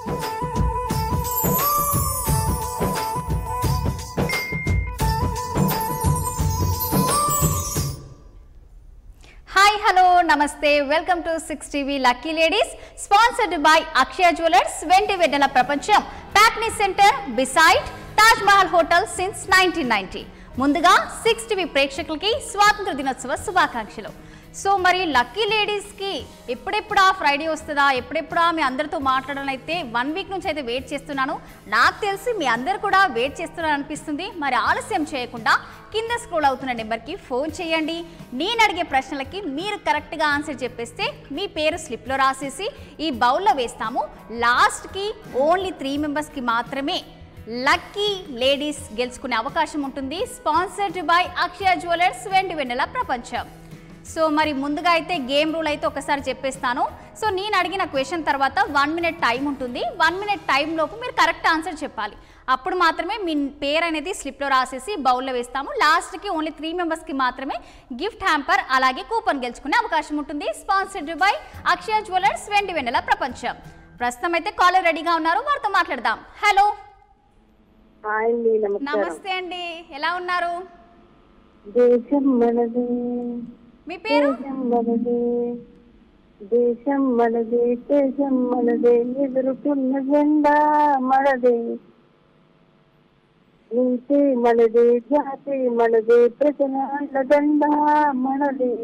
Hi, hello, namaste. Welcome to 6TV Lucky Ladies, sponsored by Akshaya Jewelers, Venti Vedala Prapancham, Pacni Center, beside Taj Mahal Hotel since 1990. ముందుగా 6TV ప్రేక్షకులకి స్వాతంత్ర దినోత్సవ శుభాకాంక్షలు. So మరి lucky లేడీస్కి ఎప్పుడెప్పుడా Friday వస్తుందా, ఎప్పుడెప్పుడా మీ అందరితో మాట్లాడాలైతే 1 వీక్ నుంచి అయితే వెయిట్ చేస్తున్నాను. నాకు తెలిసి మీ అందరు కూడా వెయిట్ చేస్తున్నారు అనిపిస్తుంది. మరి ఆలస్యం చేయకుండా కింద స్క్రోల్ అవుతున్న నెంబర్కి ఫోన్ చేయండి. నేను అడిగే ప్రశ్నలకి మీరు కరెక్ట్గా ఆన్సర్ చెప్పేస్తే మీ పేరు స్లిప్లో రాసేసి ఈ బౌల్లో వేస్తాము. లాస్ట్కి ఓన్లీ 3 మెంబర్స్కి మాత్రమే లక్కీ లేడీస్ గెలుచుకునే అవకాశం ఉంటుంది. స్పాన్సర్డ్ బై అక్షయ జ్యువెలర్స్, వెండి వెన్నెల ప్రపంచం. సో మరి ముందుగా అయితే గేమ్ రూల్ అయితే ఒకసారి చెప్పేస్తాను. సో నేను అడిగిన క్వశ్చన్ తర్వాత 1 మినిట్ టైం ఉంటుంది. 1 మినిట్ టైంలోపు మీరు కరెక్ట్ ఆన్సర్ చెప్పాలి. అప్పుడు మాత్రమే మీ పేరు అనేది స్లిప్లో రాసేసి బౌల్లో వేస్తాము. లాస్ట్కి ఓన్లీ 3 మెంబర్స్కి మాత్రమే గిఫ్ట్ హ్యాంపర్ అలాగే కూపన్ గెలుచుకునే అవకాశం ఉంటుంది. స్పాన్సర్డ్ బై అక్షయ జ్యువెలర్స్, వెండి వెన్నెల ప్రపంచం. ప్రస్తుతం అయితే కాలర్ రెడీగా ఉన్నారు, వారితో మాట్లాడదాం. హలో, నమస్తే అండి, ఎలా ఉన్నారు? దేశం మనది, మీ పేరు? దేశం మనది, దేశం మనది, ఎదురుకున్న జెండా మనది, నీతి మనది, జాతి మనది, ప్రజల దండ మనది,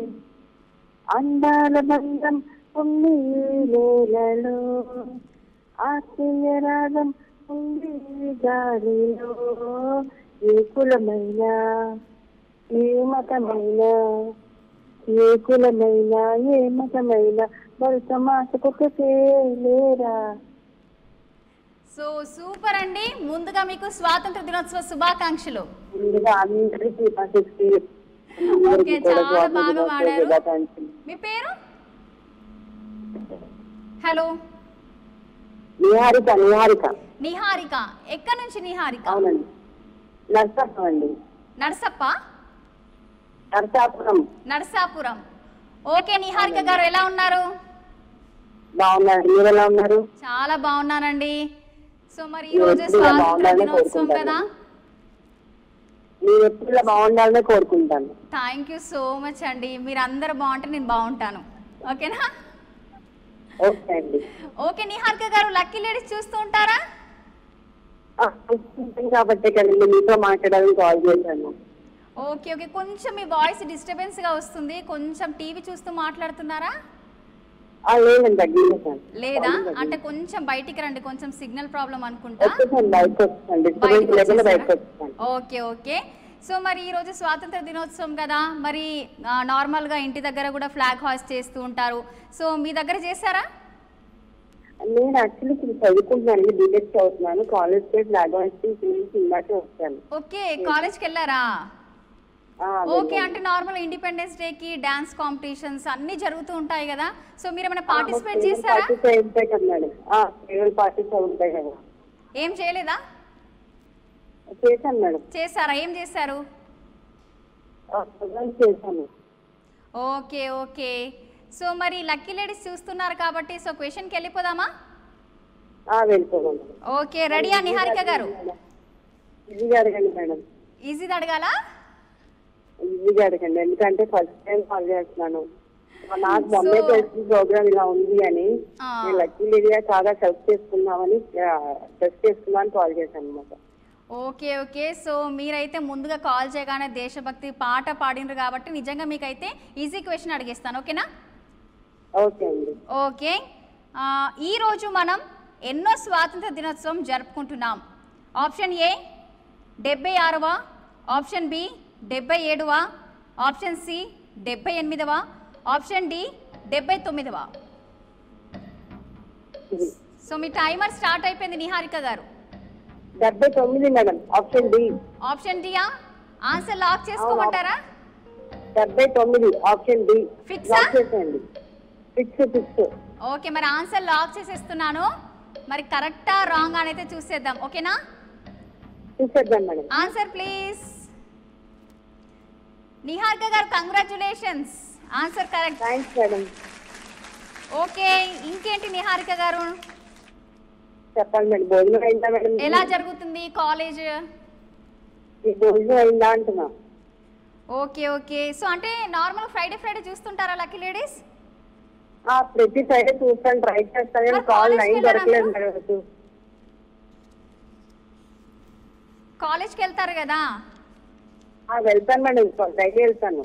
అందాల బంధం ఉంది నేలలో, ఆత్మీయ రాగం ఉంది గాలిలో, ఏ కులమైన ఏ మతమైన ఏ కులమైన ఏ మతమైన భరత మాసకొకటే లేరా. సో సూపర్ అండి. ముందుగా మీకు స్వాతంత్ర దినోత్సవ శుభాకాంక్షలు. ముందుగా అందరికీ ఓకే, చాలా బాగా పాడారు. మీ పేరు? హలో, నిహారిక. నిహారిక. నిహారిక. ఎక్కడి నుంచి నిహారిక? అవునండి, నర్సాపురం అండి. నర్సప్ప? నర్సాపురం. నర్సాపురం. ఓకే నిహారిక గారు, ఎలా ఉన్నారు? బాగున్నారు, మీరు ఎలా ఉన్నారు? చాలా బాగున్నానండి. సో మరి ఈ రోజు స్వాతంత్ర దినోత్సవం కదా, మీరు ఎప్పుడు బాగుండాలని కోరుకుంటాను. థ్యాంక్ యూ సో మచ్ అండి. మీరు అందరు బాగుంటే నేను బాగుంటాను. ఓకేనా? ఓకే అండి. ఓకే నిహారిక గారు, లక్కీ లేడీస్ చూస్తూ ఉంటారా? కాబట్టి కదండి మీతో మాట్లాడాలని కాల్ చేశాను. ఓకే ఓకే, కొంచెం మీ వాయిస్ డిస్టర్బెన్స్ గా వస్తుంది. కొంచెం టీవీ చూస్తూ మాట్లాడుతున్నారా? లేదండి, లేదా? అంటే కొంచెం బయటికి రండి, కొంచెం సిగ్నల్ ప్రాబ్లం అనుకుంటా. Okay okay. సో మరి ఈ రోజు స్వాతంత్ర దినోత్సవం కదా, మరి నార్మల్ గా ఇంటి దగ్గర కూడా ఫ్లాగ్ హాయిస్ట్ చేస్తూ ఉంటారు. సో మీ దగ్గర చేశారా? నేను యాక్చువల్లీ చదువుకుంటున్నాను, బీటెక్ చదువుతున్నాను. కాలేజ్ కి ఫ్లాగ్ హాయిస్టింగ్ ఇందాకే వచ్చాను. ఓకే, కాలేజ్కి వెళ్ళారా? ఓకే, అంటే నార్మల్ ఇండిపెండెన్స్ డే కి డాన్స్ కాంపిటీషన్స్ అన్ని జరుగుతూ ఉంటాయి కదా, సో మీరు ఏమైనా పార్టిసిపేట్ చేశారా? ఏం చేయలేదా? చేశాను మేడం. చేశారా? ఏం చేశారు? చేశాను. Okay okay. సో మరి లక్కీ లేడీస్ చూస్తున్నారు కాబట్టి సో క్వశ్చన్కి వెళ్ళిపోదామా? వెళ్ళిపోదాం. ఓకే, రెడీయా నిహారిక గారు? ఈజీగా అడగండి మేడం. ఈజీగా అడగాలా? ఈజీగా అడగండి, ఎందుకంటే ఫస్ట్ టైం కాల్ చేస్తున్నాను. నాకు మొన్నే తెలిసిన ప్రోగ్రామ్ ఇలా ఉంది అని, నేను లక్కీ లేడీగా చాలా సెలెక్ట్ చేసుకున్నామని టెస్ట్ చేసుకున్నాను కాల్ చేశాను అనమాట. Okay okay. సో మీరైతే ముందుగా కాల్ చేయగానే దేశభక్తి పాట పాడినరు కాబట్టి నిజంగా మీకైతే ఈజీ క్వశ్చన్ అడిగేస్తాను. ఓకేనా? ఓకే అండి. ఓకే, ఈరోజు మనం ఎన్నో స్వాతంత్ర దినోత్సవం జరుపుకుంటున్నాం? ఆప్షన్ ఏ 76వ, ఆప్షన్ బి 77వ, ఆప్షన్ సి 78వ, ఆప్షన్ డి 79వ. సో మీ టైమర్ స్టార్ట్ అయిపోయింది నిహారిక గారు. 79 మేడం, ఆప్షన్ డి. ఆప్షన్ డియా? ఆన్సర్ లాక్ చేసుకోమంటారా? 79 ఆప్షన్ డి. ఫిక్స్ చేయండి. ఫిక్స్. ఓకే, మరి ఆన్సర్ లాక్ చేసేస్తున్నాను. మరి కరెక్టా రాంగ్ అని అయితే చూసేద్దాం. ఓకేనా? చూసేద్దాం మేడం. Answer please. నిహారిక గారు, congratulations, answer correct. Thanks madam. Okay, ఇంకేంటి నిహారిక గారు? చెప్పండి మేడం. భోజనం అయిందా మేడం? ఎలా జరుగుతుంది కాలేజ్? ఈ భోజనం అయిందా అంటున్నా. Okay okay. సో అంటే నార్మల్ ఫ్రైడే చూస్తుంటారా లక్కీ లేడీస్? ప్రతి ఫ్రైడే చూస్తాను, ట్రై చేస్తాను కానీ కాల్ లైన్ దొరకలేదు మేడం. కాలేజ్కి వెళ్తారు కదా? వెళ్తాను మేడం, డైలీ వెళ్తాను.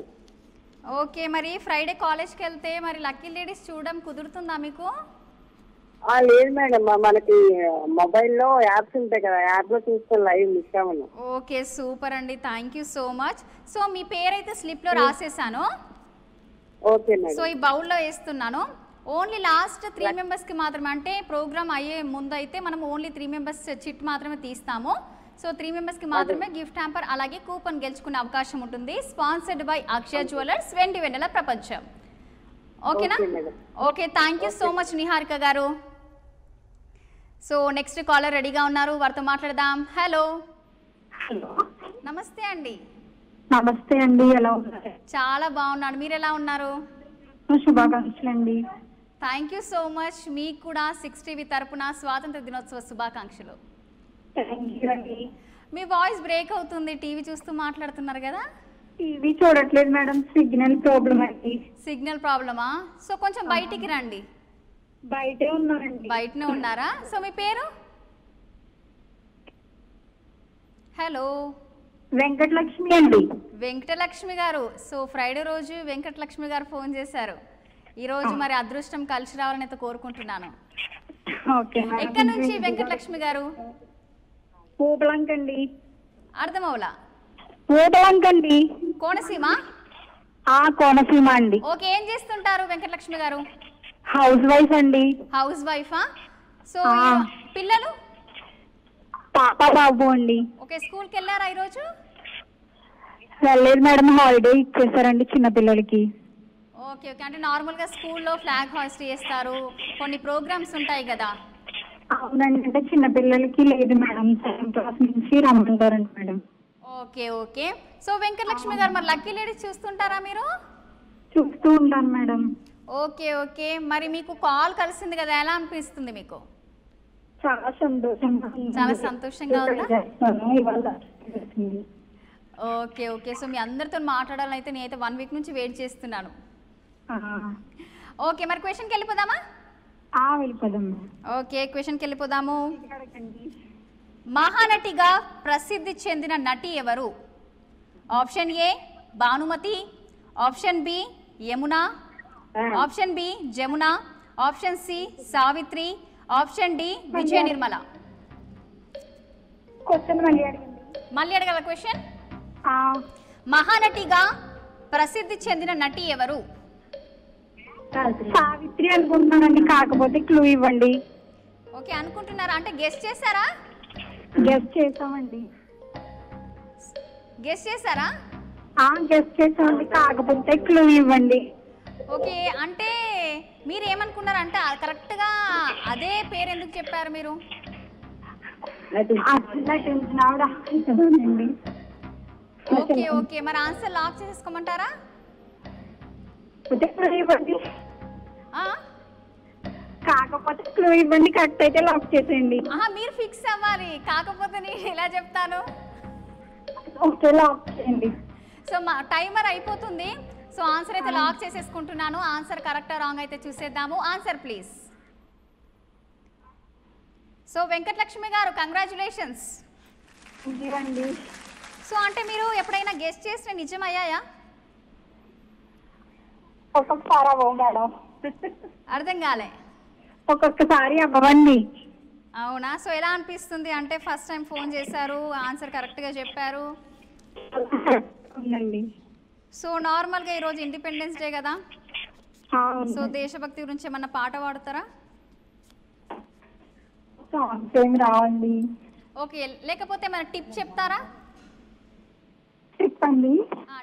ఓకే, మరి ఫ్రైడే కాలేజ్కి వెళ్తే మరి లక్కీ లేడీస్ చూడడం కుదురుతుందా మీకు? లేదు మేడం, మనకి మొబైల్లో యాప్స్ ఉంటాయి కదా, యాప్లో చూస్తాను లైవ్ మిస్ అవ్వను. ఓకే సూపర్ అండి, thank you so much. So మీ పేరైతే స్లిప్లో రాసేసాను. Okay madam. సో ఈ బౌల్లో వేస్తున్నాను. ఓన్లీ లాస్ట్ 3 మెంబర్స్కి మాత్రమే, అంటే ప్రోగ్రామ్ అయ్యే ముందు అయితే మనం ఓన్లీ 3 మెంబర్స్ చిట్ మాత్రమే తీస్తాము. సో 3 మెంబర్స్కి మాత్రమే గిఫ్ట్ హ్యాంపర్ అలాగే కూపన్ గెలుచుకునే అవకాశం ఉంటుంది. స్పాన్సర్డ్ బై అక్షయ జ్యువెలర్స్, వెండి వెన్నెల ప్రపంచం. ఓకేనా? Okay, thank you so much Niharika గారు. సో నెక్స్ట్ కాలర్ రెడీగా ఉన్నారు, వారితో మాట్లాడదాం. హలో. నమస్తే అండి. నమస్తే అండి, ఎలా ఉన్నారు? చాలా బాగున్నాను, మీరు ఎలా ఉన్నారు? శుభాకాంక్షలు అండి. Thank you so much. మీకు కూడా 6 టీవీ తరపున స్వాతంత్ర దినోత్సవ శుభాకాంక్షలు. మీ వాయిస్ బ్రేక్ అవుతుంది, టీవీ చూస్తూ మాట్లాడుతున్నారు కదా? టీవీ చూడట్లేదు మేడం, సిగ్నల్ ప్రాబ్లం అండి. సిగ్నల్ ప్రాబ్లమా? సో కొంచెం బయటికి రండి. బయటే ఉన్నారండి. బయటనే ఉన్నారా? సో మీ పేరు? హలో. వెంకటలక్ష్మి అండి. వెంకటలక్ష్మి గారు. సో ఫ్రైడే రోజు వెంకటలక్ష్మి గారు ఫోన్ చేశారు. ఈ రోజు మరి అదృష్టం కలిసి రావాలని అయితే కోరుకుంటున్నాను. ఎక్కడి నుంచి వెంకటలక్ష్మి గారు? పూపలంక అండి. అర్థమవులా? పూపలంక అండి. కోనసీమ? కోనసీమ అండి. ఓకే, ఏం చేస్తుంటారు వెంకటలక్ష్మి గారు? హౌస్ వైఫ్ అండి. హౌస్ వైఫా? సో పిల్లలు? పాప బాబు అండి. ఓకే, స్కూల్కి వెళ్ళారా ఈరోజు? వెళ్ళలేదు మేడం, హాలిడే ఇచ్చేసారండి చిన్న పిల్లలకి. ఓకే ఓకే, అంటే నార్మల్గా స్కూల్లో ఫ్లాగ్ హాస్ట్ చేస్తారు, కొన్ని ప్రోగ్రామ్స్ ఉంటాయి కదా? అవునండి, అంటే చిన్న పిల్లలకి లేదు మేడం, 7th క్లాస్ నుంచి రమ్మంటారండి madam. Okay okay. So Venkatalakshmi గారు, మరి లక్కీ లేడీస్ చూస్తుంటారా మీరు? చూస్తూ ఉంటాను మేడం. ఓకే ఓకే, మరి మీకు కాల్ కలిసింది కదా, ఎలా అనిపిస్తుంది మీకు? చాలా సంతోషంగా. చాలా సంతోషంగా ఉందా? Okay okay. సో మీ అందరితో మాట్లాడాలని అయితే నేనైతే 1 వీక్ నుంచి వెయిట్ చేస్తున్నాను. ఓకే, మరి క్వశ్చన్కి వెళ్ళిపోదామా? వెళ్ళిపోదాం. ఓకే, క్వశ్చన్కి వెళ్ళిపోదాము. మహానటిగా ప్రసిద్ధి చెందిన నటి ఎవరు? Option A Bhanumathi, option B Yamuna, option B Jamuna, option C Savitri, option D Vijaya Nirmala. మళ్ళీ అడగల క్వశ్చన్. మహానటిగా ప్రసిద్ధి చెందిన నటి ఎవరు? సావిత్రి అనుకుంటున్నానండి, కాకపోతే క్లూ ఇవ్వండి. ఓకే అనుకుంటున్నారా, అంటే గెస్ చేశారా? గెస్ చేసామండి. గెస్ చేశారా? గెస్ చేసామండి, కాకపోతే క్లూ ఇవ్వండి. ఓకే, అంటే మీరు ఏమనుకున్నారు, అంటే కరెక్ట్గా అదే పేరు ఎందుకు చెప్పారు మీరు? ఓకే ఓకే, మరి ఆన్సర్ లాక్ చేసేసుకోమంటారా? కాకపోతే క్లూ ఇవ్వండి, కరెక్ట్ అయితే లాక్ చేసేయండి. మీరు ఫిక్స్ అవ్వాలి, కాకపోతే నేను ఎలా చెప్తాను? ఓకే, లాక్ చేయండి. సో మా టైమర్ అయిపోతుంది, సో ఆన్సర్ అయితే లాక్ చేసేసుకుంటున్నాను. ఆన్సర్ కరెక్టా రాంగ్ అయితే చూసేద్దాము. Answer please. సో వెంకటలక్ష్మి గారు, కంగ్రాచులేషన్స్. సో అంటే మీరు ఎప్పుడైనా గెస్ట్ చేసిన నిజమయ్యాయా? ఒక్కొక్కసారి అవ్వవు మేడం. అర్థం కాలే. ఒక్కొక్కసారి అవ్వండి. అవునా? సో ఎలా అనిపిస్తుంది, అంటే ఫస్ట్ టైం ఫోన్ చేశారు, ఆన్సర్ కరెక్ట్గా చెప్పారు. సో నార్మల్గా ఈరోజు ఇండిపెండెన్స్ డే కదా, సో దేశభక్తి గురించి ఏమన్నా పాట పాడుతారా? రావండి. ఓకే, లేకపోతే ఏమైనా టిప్ చెప్తారా? చెప్పండి.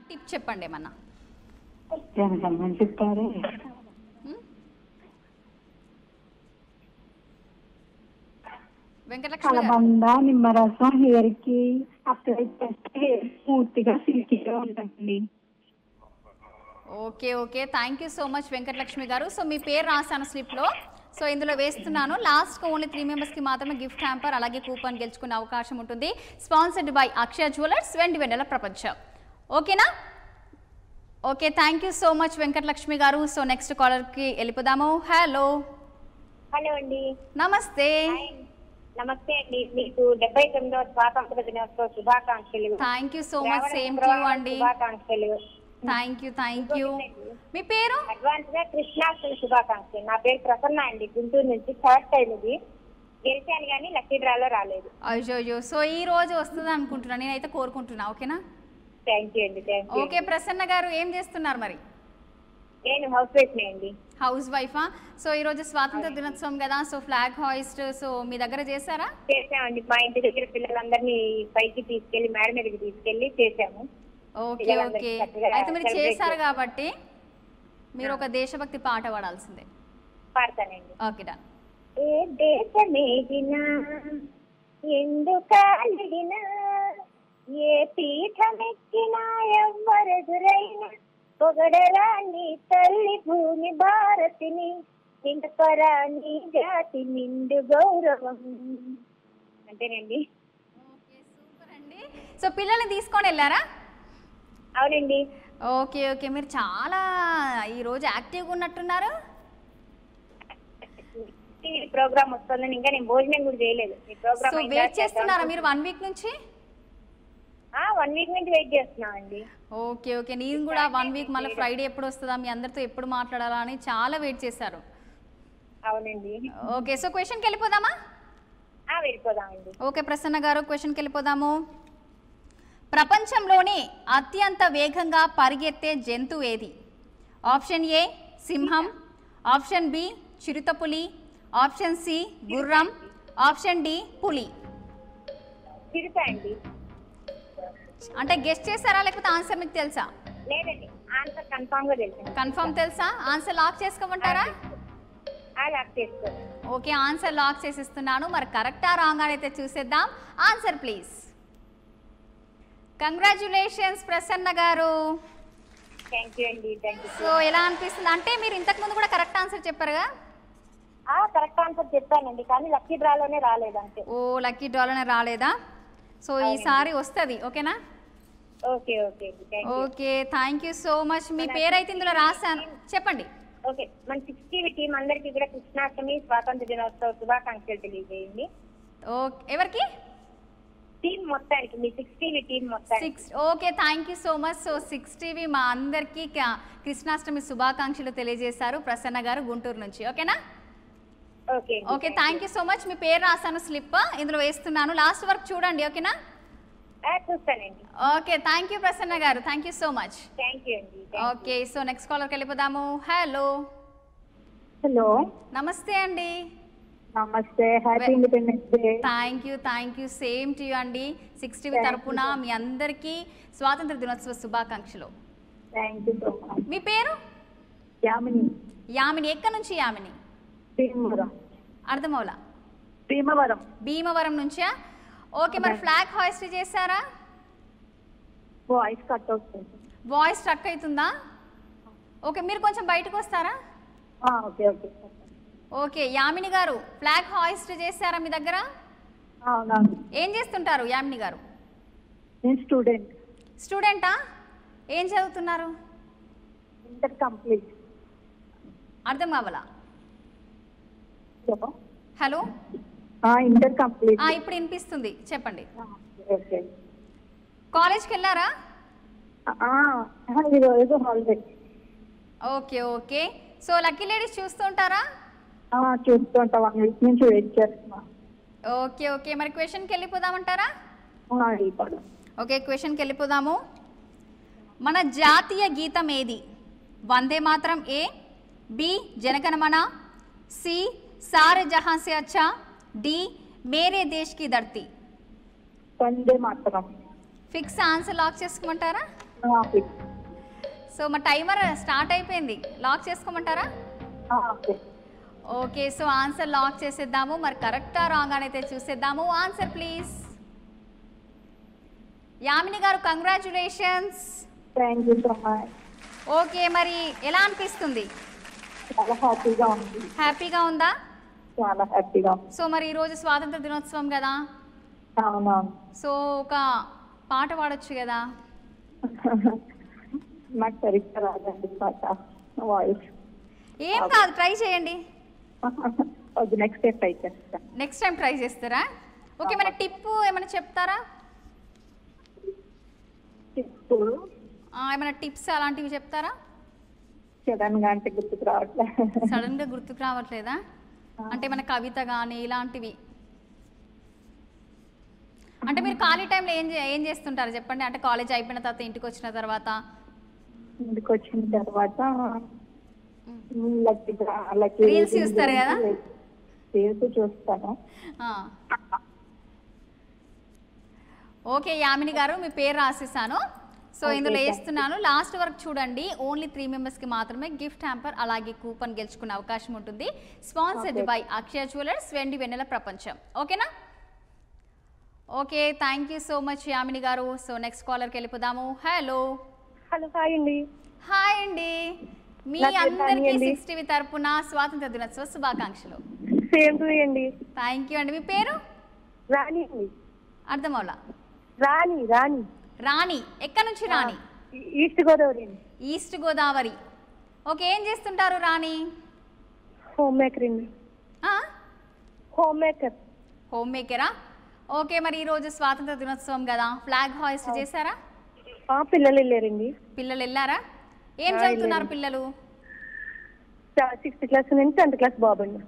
టిప్ చెప్పండి ఏమన్నా. చెప్తారు. కలబంద నిమ్మరసం హెయిర్ కి అప్లై చేస్తే పూర్తిగా సిల్కీగా ఉంటుంది. Okay okay, thank you so much Venkatalakshmi గారు. సో మీ పేరు రాశాను స్లిప్లో. సో ఇందులో వేస్తున్నాను. లాస్ట్గా ఓన్లీ 3 మెంబర్స్కి మాత్రమే గిఫ్ట్ హ్యాంపర్ అలాగే కూపన్ గెలుచుకునే అవకాశం ఉంటుంది. స్పాన్సర్డ్ బై అక్షయ జ్యువెలర్స్, వెండి ప్రపంచం. ఓకేనా? Okay, thank you so much Venkatalakshmi గారు. సో నెక్స్ట్ కాలర్కి వెళ్ళిపోదాము. హలో అండి, నమస్తే. నమస్తే అండి, మీకు 79వ స్వాతంత్ర దినోత్సవ శుభాకాంక్షలు. Thank you so much, same to you అండి. శుభాకాంక్షలు. Thank you. మీ పేరు? అడ్వాన్స్ గా కృష్ణాష్టమి శుభాకాంక్షలు. నా పేరు ప్రసన్న అండి, గుంటూరు నుంచి. థర్డ్ టైం ఇది గెలిచాను కానీ లక్కీ డ్రాలో రాలేదు. అయ్యో, సో ఈ రోజు వస్తుంది అనుకుంటున్నా, నేనైతే కోరుకుంటున్నా. ఓకేనా? థ్యాంక్ యూ అండి. Thank you. ఓకే, ప్రసన్న గారు ఏం చేస్తున్నారు మరి? నేను హౌస్ వైఫ్ అండి. హౌస్ వైఫా? సో ఈ రోజు స్వాతంత్ర దినోత్సవం కదా, సో ఫ్లాగ్ హాయిస్ట్ సో మీ దగ్గర చేశారా? చేసామండి, మా ఇంటి దగ్గర పిల్లలందరినీ పైకి తీసుకెళ్లి మేడ మీదకి తీసుకెళ్లి చేసాము. ఓకే, అయితే మీరు చేశారు కాబట్టి మీరు ఒక దేశభక్తి పాట పాడాల్సిందే. పాడతానండి. Okay, done. ఏ దేశమేగినా ఎందుకాలిడినా ఏ పీఠమెక్కినా ఎవ్వరెదురైనా పొగడరాని తల్లి భూమి భారతిని నిండుపరా నీ జాతి నిండు గౌరవం. అంతేనండి. ఓకే, సూపర్ అండి. సో పిల్లల్ని తీసుకొని వెళ్ళారా? అవునండి. ఓకే, మీరు చాలా ఈరోజు యాక్టివ్గా ఉన్నట్టున్నారు. ప్రోగ్రామ్ వస్తుందని ఇంకా నేను భోజనం కూడా చేయలేదు. సో వెయిట్ చేస్తున్నారా మీరు 1 వీక్ నుంచి? 1 వీక్ నుంచి వెయిట్ చేస్తున్నామండి. ఓకే, నేను కూడా 1 వీక్ మళ్ళీ ఫ్రైడే ఎప్పుడు వస్తుందా, మీ అందరితో ఎప్పుడు మాట్లాడాలా అని చాలా వెయిట్ చేశారు. అవునండి. ఓకే, సో క్వశ్చన్కి వెళ్ళిపోదామా? వెళ్ళిపోదామండి. ఓకే ప్రసన్న గారు, క్వశ్చన్కి వెళ్ళిపోదాము. ప్రపంచంలోనే అత్యంత వేగంగా పరిగెత్తే జంతువు ఏది? ఆప్షన్ ఏ సింహం, ఆప్షన్ బి చిరుతపులి, ఆప్షన్ సి గుర్రం, ఆప్షన్ డి పులి. చిరుత అండి. అంటే గెస్ట్ చేశారా లేకపోతే ఆన్సర్ మీకు తెలుసా? లేదండి, ఆన్సర్ కన్ఫర్మ్ గా తెలుసు. కన్ఫర్మ్ తెలుసా? ఆన్సర్ లాక్ చేసుకోమంటారా? లాక్ చేసుకోండి. ఓకే, ఆన్సర్ లాక్ చేసిస్తున్నాను. మరి కరెక్టా రాంగ్ అని అయితే చూసేద్దాం. Answer please. కంగ్రాచులేషన్స్ ప్రసన్న గారు. థ్యాంక్ యూ అండి. Thank you. సో ఎలా అనిపిస్తుంది? అంటే మీరు ఇంతకు ముందు కూడా కరెక్ట్ ఆన్సర్ చెప్పారుగా? కరెక్ట్ ఆన్సర్ చెప్పానండి, కానీ లక్కీ డ్రాలోనే రాలేదు అంతే. ఓ, లక్కీ డ్రాలోనే రాలేదా? సో ఈసారి వస్తుంది. ఓకేనా? Okay. Okay, thank you so much. మీ పేరైతే ఇందులో రాశాను, చెప్పండి. ఓకే, మన 60 టీం అందరికి కూడా కృష్ణాష్టమి స్వాతంత్ర దినోత్సవ శుభాకాంక్షలు తెలియజేయండి. ఓకే, ఎవరికి? టీం మొత్తానికి, మీ 60 టీం మొత్తానికి. Okay, thank you so much. So 60 మా అందరికీ కృష్ణాష్టమి శుభాకాంక్షలు తెలియజేశారు ప్రసన్న గారు గుంటూరు నుంచి. ఓకేనా? Okay, thank you so much. మీ పేరు రాశాను, స్లిప్ ఇందులో వేస్తున్నాను. లాస్ట్ వరకు చూడండి. ఓకేనా? చూస్తానండి. ఓకే, థ్యాంక్ యూ ప్రసన్న గారు. Thank you so much. Thank you అండి. ఓకే, సో నెక్స్ట్ కాలర్కి వెళ్ళిపోదాము. హలో నమస్తే అండి. నమస్తే, happy independence day. Thank you same to you అండి. 60 తరపున మీ అందరికీ స్వాతంత్ర దినోత్సవ శుభాకాంక్షలు. Thank you so much. మీ పేరు? యామిని. ఎక్కడి నుంచి యామిని? అర్థమవులా? భీమవరం నుంచా? ఓకే, మరి ఫ్లాగ్ హాయిస్ట్ చేశారా? వాయిస్ స్ట్రక్ అవుతుందా? ఓకే, మీరు కొంచెం బయటకు వస్తారా? ఓకే, యామిని గారు ఫ్లాగ్ హాయిస్ట్ చేశారా మీ దగ్గర? ఏం చేస్తుంటారు యామిని గారు? స్టూడెంటా? ఏం చదువుతున్నారు? Inter complete. అర్థం కావాలా? Hello, inter complete. ఇప్పుడు వినిపిస్తుంది, చెప్పండి. కాలేజ్కి వెళ్ళారా? ఓకే. సో లక్కీ లేడీస్ చూస్తుంటారా? చూస్తుంటా, 1 వీక్ నుంచి వెయిట్ చేస్తున్నా. ఓకే, మరి క్వశ్చన్కి వెళ్ళిపోదామంటారా? ఓకే, క్వశ్చన్కి వెళ్ళిపోదాము. మన జాతీయ గీతం ఏది? వందే మాత్రం ఏ, బి జనగణమన, సి సారే జహాं से अच्छा, डी मेरे देश की धरती. Vande Mataram. Fix answer lock చేసుకోమంటారా? సో మా టైమర్ స్టార్ట్ అయిపోయింది, లాక్ చేసుకోమంటారా? ఓకే, సో ఆన్సర్ లాక్ చేసేద్దాము. మరి కరెక్టా రాంగ్ అని అయితే చూసేద్దాము. Answer please. యామిని గారు, congratulations. Thank you so much. Okay, మరి ఎలా అనిపిస్తుంది? చాలా హ్యాపీగా ఉంది. హ్యాపీగా ఉందా? చాలా హ్యాపీగా ఉంది. సో మరి ఈరోజు స్వాతంత్ర దినోత్సవం కదా, అవునవును. సో ఒక పాట పాడొచ్చు కదా. నాకు సరిగ్గా రాదండి పాట, వాయిస్. ఏం కాదు, ట్రై చేయండి. అది నెక్స్ట్ డే ట్రై చేస్తా. నెక్స్ట్ టైం ట్రై చేస్తారా? ఓకే, మన టిప్ ఏమైనా చెప్తారా? ఇప్పుడు ఏమైనా టిప్స్ అలాంటివి చెప్తారా? సడన్ గా అంటే గుర్తుకు రావట్లేదు. సడన్ గా గుర్తుకు రావట్లేదా? అంటే మన కవిత కానీ ఇలాంటివి. అంటే మీరు ఖాళీ టైంలో ఏం చేస్తుంటారు చెప్పండి? అంటే కాలేజ్ అయిపోయిన తర్వాత, ఇంటికి వచ్చిన తర్వాత? ఇంటికి వచ్చిన తర్వాత రీల్స్ చూస్తారు కదా? రీల్స్ చూస్తాను. ఓకే యామిని గారు, మీ పేరు రాసేసాను. సో ఇందులో వేస్తున్నాను, లాస్ట్ వరకు చూడండి. ఓన్లీ 3 మెంబర్స్కి మాత్రమే గిఫ్ట్ హ్యాంపర్ అలాగే కూపన్ గెలుచుకునే అవకాశం ఉంటుంది. స్పాన్సర్డ్ బై అక్షయ జ్యువెలర్స్, వెండి వెన్నెల ప్రపంచం. ఓకేనా? Okay, thank you so much Yamini గారు. సో నెక్స్ట్ కాలర్కి వెళ్ళిపోదాము. హలో. హలో, హాయ్ అండి. హాయ్ అండి. మీ అందరికీ 6TV తరపున స్వాతంత్ర దినోత్సవ శుభాకాంక్షలు. సేమ్ టు అండి. థ్యాంక్ యూ అండి. మీ పేరు? రాణి అండి. అర్థమవులా? రాణి. రాణి. రాణి. ఎక్కడి నుంచి రాణి? ఈస్ట్ గోదావరి అండి. ఈస్ట్ గోదావరి. ఓకే, ఏం చేస్తుంటారు రాణి? హోమ్ మేకర్ అండి. Home maker. హోమ్ మేకరా? ఓకే, మరి ఈరోజు స్వాతంత్ర దినోత్సవం కదా, ఫ్లాగ్ హాయిస్ట్ చేశారా? పిల్లలు వెళ్ళారండి. పిల్లలు వెళ్ళారా? ఏం చదువుతున్నారు పిల్లలు? 6th క్లాస్ నుంచి 10th క్లాస్ బాబు అండి.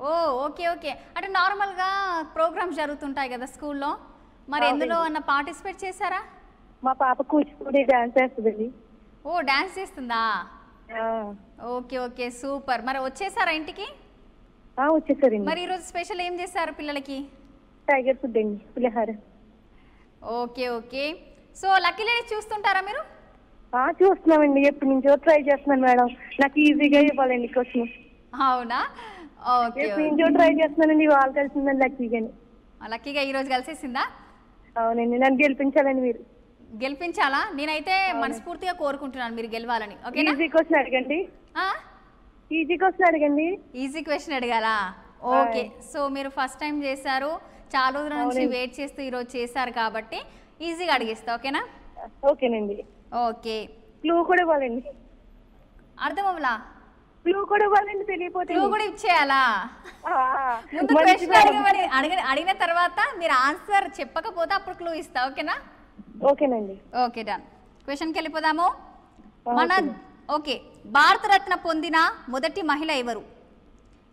ఓ ఓకే ఓకే. అంటే నార్మల్గా ప్రోగ్రామ్స్ జరుగుతుంటాయి కదా స్కూల్లో, మరి ఎందులో అన్న పార్టిసిపేట్ చేశారా? మా పాప కూచిపూడి డాన్స్ చేస్తుందండి. ఓ, డాన్స్ చేస్తుందా? Okay okay, super. మరి వచ్చేసారా ఇంటికి? వచ్చేసారండి. మరి ఈరోజు స్పెషల్ ఏం చేశారు పిల్లలకి? టైగర్ ఫుడ్ అండి, పులిహార. Okay okay. So lucky ladies చూస్తుంటారా మీరు? చూస్తున్నామండి, ఎప్పటి నుంచో ట్రై చేస్తున్నాను మేడం. నాకు ఈజీగా ఇవ్వాలండి క్వశ్చన్. అవునా? ఓకే, ఎప్పటి నుంచో ట్రై చేస్తున్నానండి, వాళ్ళు కలిసిందండి లక్కీగాని. లక్కీగా ఈరోజు కలిసేసిందా? అవునండి, నన్ను గెలిపించాలండి మీరు. గెలిపించాలా? నేనైతే మనస్ఫూర్తిగా కోరుకుంటున్నాను మీరు గెలవాలని. ఓకేనా? ఈజీ క్వశ్చన్ అడగండి. ఈజీ క్వశ్చన్ అడగండి. ఈజీ క్వశ్చన్ అడగాలా? ఓకే. సో మీరు ఫస్ట్ టైం చేశారు, చాలా రోజుల నుంచి వెయిట్ చేస్తూ ఈరోజు చేశారు కాబట్టి ఈజీగా అడిగిస్తా. ఓకేనా? ఓకేనండి. ఓకే. క్లూ కూడా ఇవ్వాలండి. అర్థం అవ్వలా? క్లూ కూడా ఇవ్వాలండి, తెలియపోతే. క్లూ కూడా ఇచ్చేయాలా? ముందు క్వశ్చన్ అడిగిన తర్వాత మీరు ఆన్సర్ చెప్పకపోతే అప్పుడు క్లూ ఇస్తా. ఓకేనా? ఓకేనండి. Okay, done. క్వశ్చన్కి వెళ్ళిపోదాము. ఓకే, భారతరత్న పొందిన మొదటి మహిళ ఎవరు?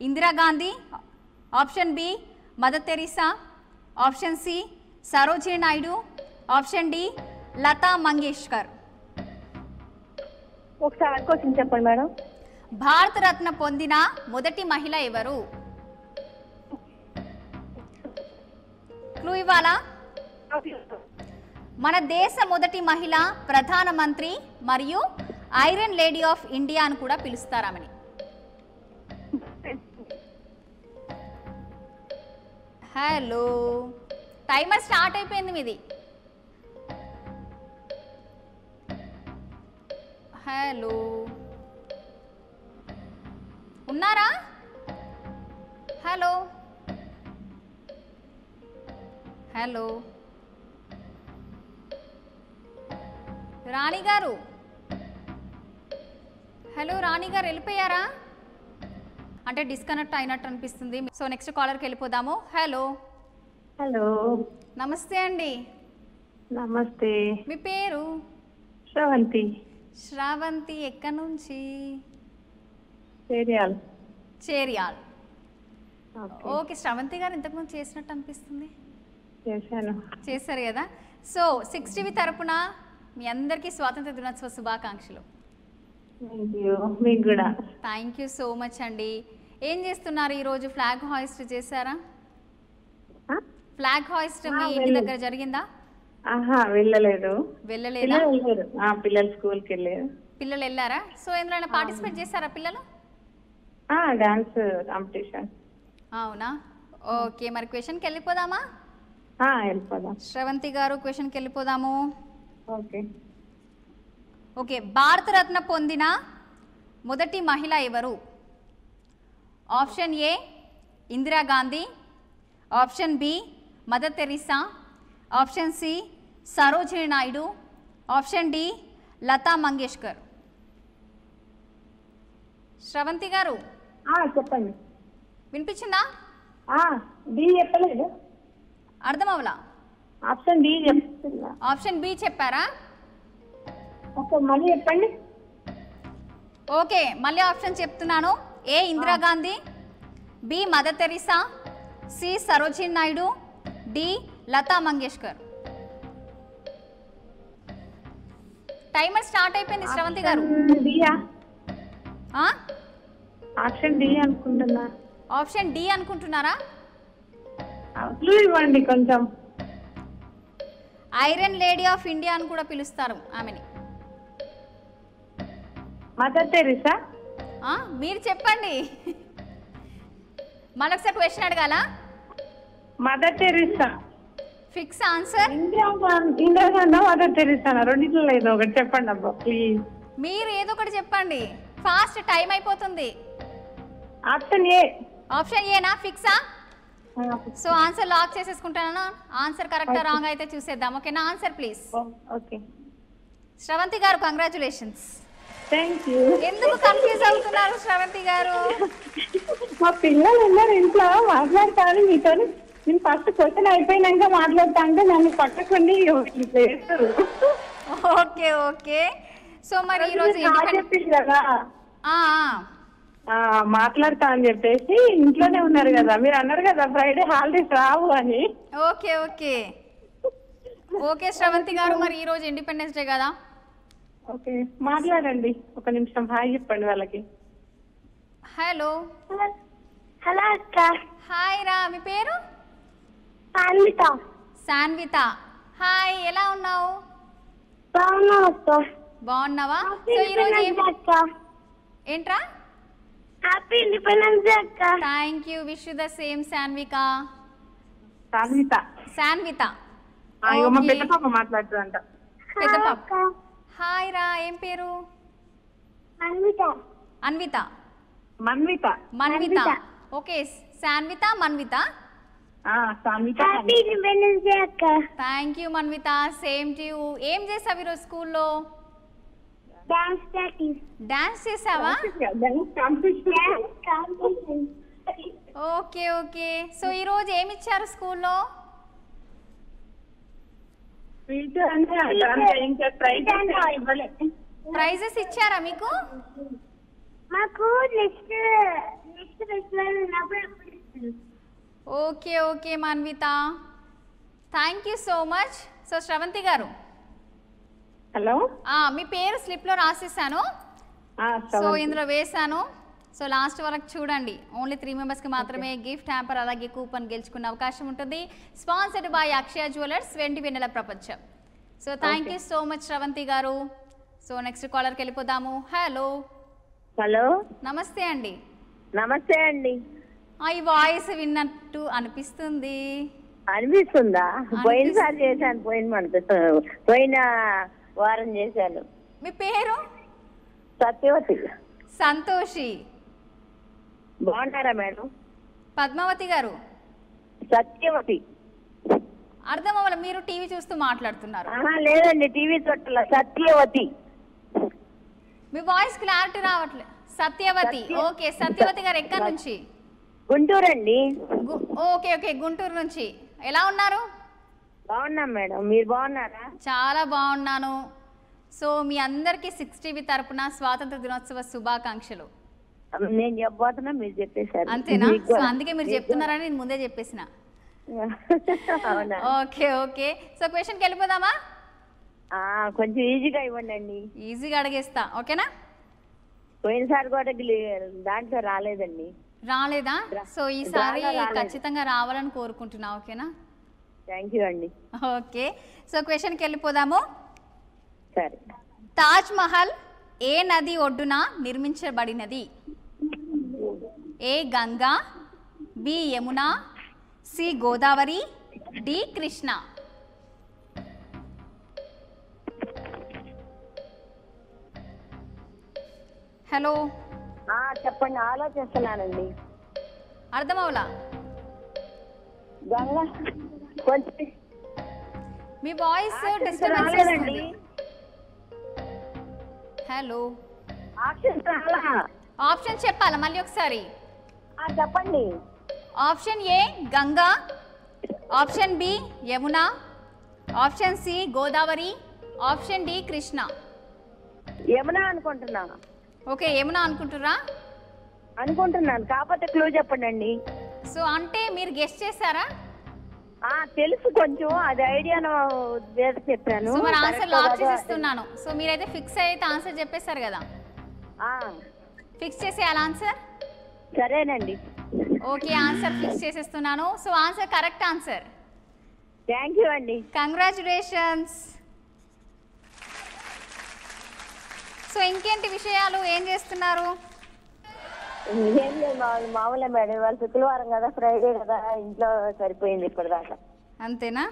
Indira Gandhi, option B Mother Teresa, option C Sarojini Naidu, option D Lata Mangeshkar. ఒకసారి క్వశ్చన్ చెప్పండి మేడం. భారతరత్న పొందిన మొదటి మహిళ ఎవరు? క్లూ ఇవ్వాలా? మన దేశ మొదటి మహిళ ప్రధానమంత్రి మరియు ఐరన్ లేడీ ఆఫ్ ఇండియా అని కూడా పిలుస్తారామని. హలో, టైమర్ స్టార్ట్ అయిపోయింది మీది. హలో, ఉన్నారా? హలో హలో రాణి గారు, హలో రాణి గారు, వెళ్ళిపోయారా? అంటే డిస్కనెక్ట్ అయినట్టు అనిపిస్తుంది. సో నెక్స్ట్ కాలర్కి వెళ్ళిపోదాము. హలో. హలో, నమస్తే అండి. నమస్తే. మీ పేరు? శ్రవంతి. శ్రావంతి. ఎక్కడి నుంచి? చేరియాల్. చేరియాల్. ఓకే, శ్రవంతి గారు ఇంతకుముందు చేసినట్టు అనిపిస్తుంది. చేశారు కదా. సో 6TV తరపున మీ అందరికీ స్వాతంత్ర దినోత్సవ శుభాకాంక్షలు. మీకు కూడా. థ్యాంక్ యూ సో మచ్ అండి. ఏం చేస్తున్నారు ఈరోజు? ఫ్లాగ్ హాయిస్ట్ చేశారా? ఫ్లాగ్ హాయిస్ట్ మీ ఇంటి దగ్గర జరిగిందా? వెళ్ళలేదు. వెళ్ళలేదా? పిల్లలు స్కూల్కి వెళ్ళారు. పిల్లలు వెళ్ళారా? సో ఎందులో పార్టిసిపేట్ చేశారా పిల్లలు? Dance competition. అవునా? ఓకే, మరి క్వశ్చన్కి వెళ్ళిపోదామా? వెళ్ళిపోదాం. శ్రవంతి గారు, క్వశ్చన్కి వెళ్ళిపోదాము. ఓకే ఓకే, భారతరత్న పొందిన మొదటి మహిళ ఎవరు? ఆప్షన్ ఏ Indira Gandhi, option B Mother Teresa, option C Sarojini Naidu, option D Lata Mangeshkar. Sravanthi గారు చెప్పండి. వినిపించిందా? డి చెప్పలేదు. అర్థం అవలా? ఆప్షన్ డి చెప్తున్నా. ఆప్షన్ బి చెప్పారా? మళ్ళీ చెప్పండి. ఓకే, మళ్ళీ ఆప్షన్ చెప్తున్నాను. ఏ Indira Gandhi, B Mother Teresa, C Sarojini Naidu, D Lata Mangeshkar. Timer start అయిపోయింది శ్రవంతి గారు. ఆప్షన్ డి అనుకుంటున్నా. ఆప్షన్ డి అనుకుంటున్నారా? ఇవ్వండి కొంచెం. ఐరన్ లేడీ ఆఫ్ ఇండియా అని కూడా పిలుస్తారు ఆమెని. Mother Teresa. మీరు చెప్పండి. మరొకసారి క్వశ్చన్ అడగాల? Mother Teresa. Fix answer? Indira Gandhi mother Teresa రెండిట్లో ఏదో ఒకటి చెప్పండి అబ్బా ప్లీజ్. మీరు ఏదో ఒకటి చెప్పండి, ఫాస్ట్ టైం అయిపోతుంది. Option A. ఆప్షన్ ఏనా? ఫిక్సా? సో ఆన్సర్ లాక్ చేసేసుకుంటాను. ఆన్సర్ కరెక్టా రాంగ్ అయితే చూసేద్దాం. ఓకేనా? Answer please. ఓకే. శ్రవంతి గారు కంగ్రాచులేషన్స్. Thank you. ఎందుకు కన్ఫ్యూజ్ అవుతున్నారు శ్రవంతి గారు? మా పిల్లలు ఉన్నారు ఇంట్లో, మాట్లాడతాను మీతో. నేను ఫస్ట్ క్వశ్చన్ అయిపోయినాక మాట్లాడతా అంటే నన్ను పక్కకుండి చేస్తారు. Okay okay. సో మరి ఈరోజు చెప్పింది కదా మాట్లాడతా అని చెప్పేసి ఇంట్లోనే ఉన్నారు కదా, మీరు అన్నారు కదా ఫ్రైడే హాలిడేస్ రావు అని. ఓకే ఓకే ఓకే శ్రవంతి గారు, మరి ఈ రోజు ఇండిపెండెన్స్ డే కదా. ఓకే మాట్లాడండి, ఒక నిమిషం హాయ్ చెప్పండి వాళ్ళకి. హలో. హలో అక్క. హాయ్ రా, మీ పేరు? సాన్విత. సాన్విత, హాయ్, ఎలా ఉన్నావు? బాగున్నావా? సో ఈ రోజు ఏంట్రా? హ్యాపీ ఇండిపెండెన్స్ డే అక్క. Thank you, wish you the same Sanvika. Sanvitha. Sanvitha. మా పెద్ద పాప మాట్లాడుతుందంట. పెద్ద పాప. హాయ్ రా, ఏం పేరు? Anvitha. Anvitha. Manvitha. Manvitha. Okay, Sanvitha Manvitha. Sanvitha. Happy independence day అక్క. Thank you Manvitha, same to you. ఏం చేసావు ఈరోజు స్కూల్లో? Dance practice. డాన్స్ చేసావా? Dance competition. Okay okay. So ఈ రోజు ఏమి ఇచ్చారు స్కూల్లో? ప్రైజెస్ ఇచ్చారా మీకు? మాకు నెక్స్ట్ ఫెస్టివల్ ఉన్నప్పుడు. Okay okay Manvitha, thank you so much. So Shravanthi గారు, హలో, మీ పేరు స్లిప్లో రాసేసాను. సో ఇందులో వేసాను. సో లాస్ట్ వరకు చూడండి. ఓన్లీ 3 మెంబర్స్కి మాత్రమే గిఫ్ట్ హ్యాంపర్ అలాగే కూపన్ గెలుచుకునే అవకాశం ఉంటుంది. స్పాన్సర్డ్ బై అక్షయ జ్యువెలర్స్, 20 వెన్నెల ప్రపంచం. So thank you so much Shravanthi గారు. సో నెక్స్ట్ కాలర్కి వెళ్ళిపోదాము. హలో. హలో, నమస్తే అండి. నమస్తే అండి. ఈ వాయిస్ విన్నట్టు అనిపిస్తుంది. అనిపిస్తుందా? పోయినసారి చేశాను, పోయిన వారం చేశాను. మీ పేరు? సత్యవతి. సంతోషి. బాగున్నారా మేడం? పద్మావతి గారు. సత్యవతి. అర్థం అవ్వాలి, మీరు టీవీ చూస్తూ మాట్లాడుతున్నారు. లేదండి, టీవీ చూడట్ల. సత్యవతి. మీ వాయిస్ క్లారిటీ రావట్లేదు. సత్యవతి. ఓకే, సత్యవతి గారు ఎక్కడి నుంచి? గుంటూరు అండి. ఓకే ఓకే, గుంటూరు నుంచి. ఎలా ఉన్నారు? బాగున్నాం మేడం, మీరు బాగున్నారా? చాలా బాగున్నాను. సో మీ అందరికి 6TV తరపున స్వాతంత్ర దినోత్సవ శుభాకాంక్షలు. నేను చెప్పబోతున్నా, మీరు చెప్పేశారు. అంతేనా? సో అందుకే మీరు చెప్తున్నారని నేను ముందే చెప్పేసిన. Okay okay. సో క్వశ్చన్కి వెళ్ళిపోదామా? కొంచెం ఈజీగా ఇవ్వండి. ఈజీగా అడిగేస్తా, ఓకేనా? పోయినసారి కూడా దాంట్లో రాలేదండి. రాలేదా? సో ఈసారి ఖచ్చితంగా రావాలని కోరుకుంటున్నా, ఓకేనా? థ్యాంక్ యూ అండి. ఓకే. సో క్వశ్చన్కి వెళ్ళిపోదాము. సరే. తాజ్ మహల్ ఏ నది ఒడ్డున నిర్మించబడినది? A Ganga, B Yamuna, C Godavari, D Krishna. Hello. చెప్పండి, ఆలోచిస్తున్నానండి. అర్థమవులా? గంగా కొంచెం మీ వాయిస్ డిస్టర్బెన్స్ రాలేదండి. హలో, ఆప్షన్ ఆప్షన్ చెప్పాలా మళ్ళీ ఒకసారి? చెప్పండి. Option A Ganga, option B Yamuna, option C Godavari, option D Krishna. Yamuna అనుకుంటున్నాను. ఓకే, యమున అనుకుంటున్నాను, కాకపోతే క్లూ చెప్పండి. సో అంటే మీరు గెస్ట్ చేశారా? తెలుసు కొంచెం, అది ఐడియాను చెప్పాను. సో మరి ఆన్సర్ లాక్ చేసిస్తున్నాను. సో మీరైతే ఫిక్స్ అయితే ఆన్సర్ చెప్పేశారు కదా, ఫిక్స్ చేసేయాలి ఆన్సర్. సరేనండి. ఓకే, ఆన్సర్ ఫిక్స్ చేసేస్తున్నాను. So answer correct answer. Thank you అండి. కంగ్రాచులేషన్స్. సో ఇంకేంటి విషయాలు, ఏం చేస్తున్నారు? ఏం లేదు, మామూలే మేడం. ఇవాళ శుక్రవారం కదా, ఫ్రైడే కదా, ఇంట్లో సరిపోయింది ఇప్పటిదాకా. అంతేనా?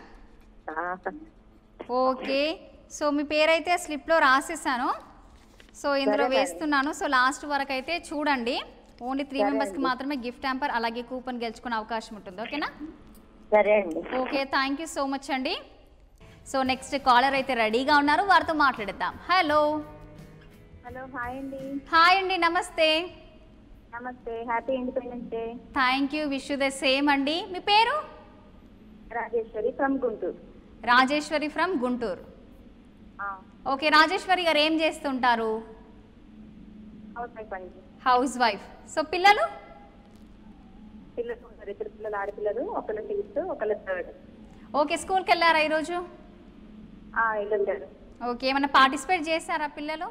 ఓకే, సో మీ పేరైతే స్లిప్లో రాసేసాను. సో ఇందులో వేస్తున్నాను. సో లాస్ట్ వరకు అయితే చూడండి. ఓన్లీ 3 మెంబర్స్కి మాత్రమే గిఫ్ట్ హ్యాంపర్ అలాగే కూపన్ గెలుచుకునే అవకాశం ఉంటుంది. ఓకేనా? సరే అండి. Okay, thank you so much అండి. సో నెక్స్ట్ కాలర్ అయితే రెడీగా ఉన్నారు, వారితో మాట్లాడేద్దాం. హలో. హలో, హాయ్ అండి. హాయ్ అండి, నమస్తే. నమస్తే, happy independence day. Thank you, wish you the same అండి. మీ పేరు? Rajeshwari from Guntur. Rajeshwari from Guntur. Okay, Rajeshwari గారు ఏం చేస్తుంటారు? హౌస్ వైఫ్ అండి. House wife. సో పిల్లలు? పిల్లలు ఉన్నారు, 2 పిల్లలు, ఆడపిల్లలు. ఒకళ్ళు 6th, ఒకళ్ళు 3rd. ఓకే, స్కూల్కి వెళ్ళారా ఈరోజు? వెళ్ళారు. ఓకే, ఏమైనా పార్టిసిపేట్ చేశారా పిల్లలు?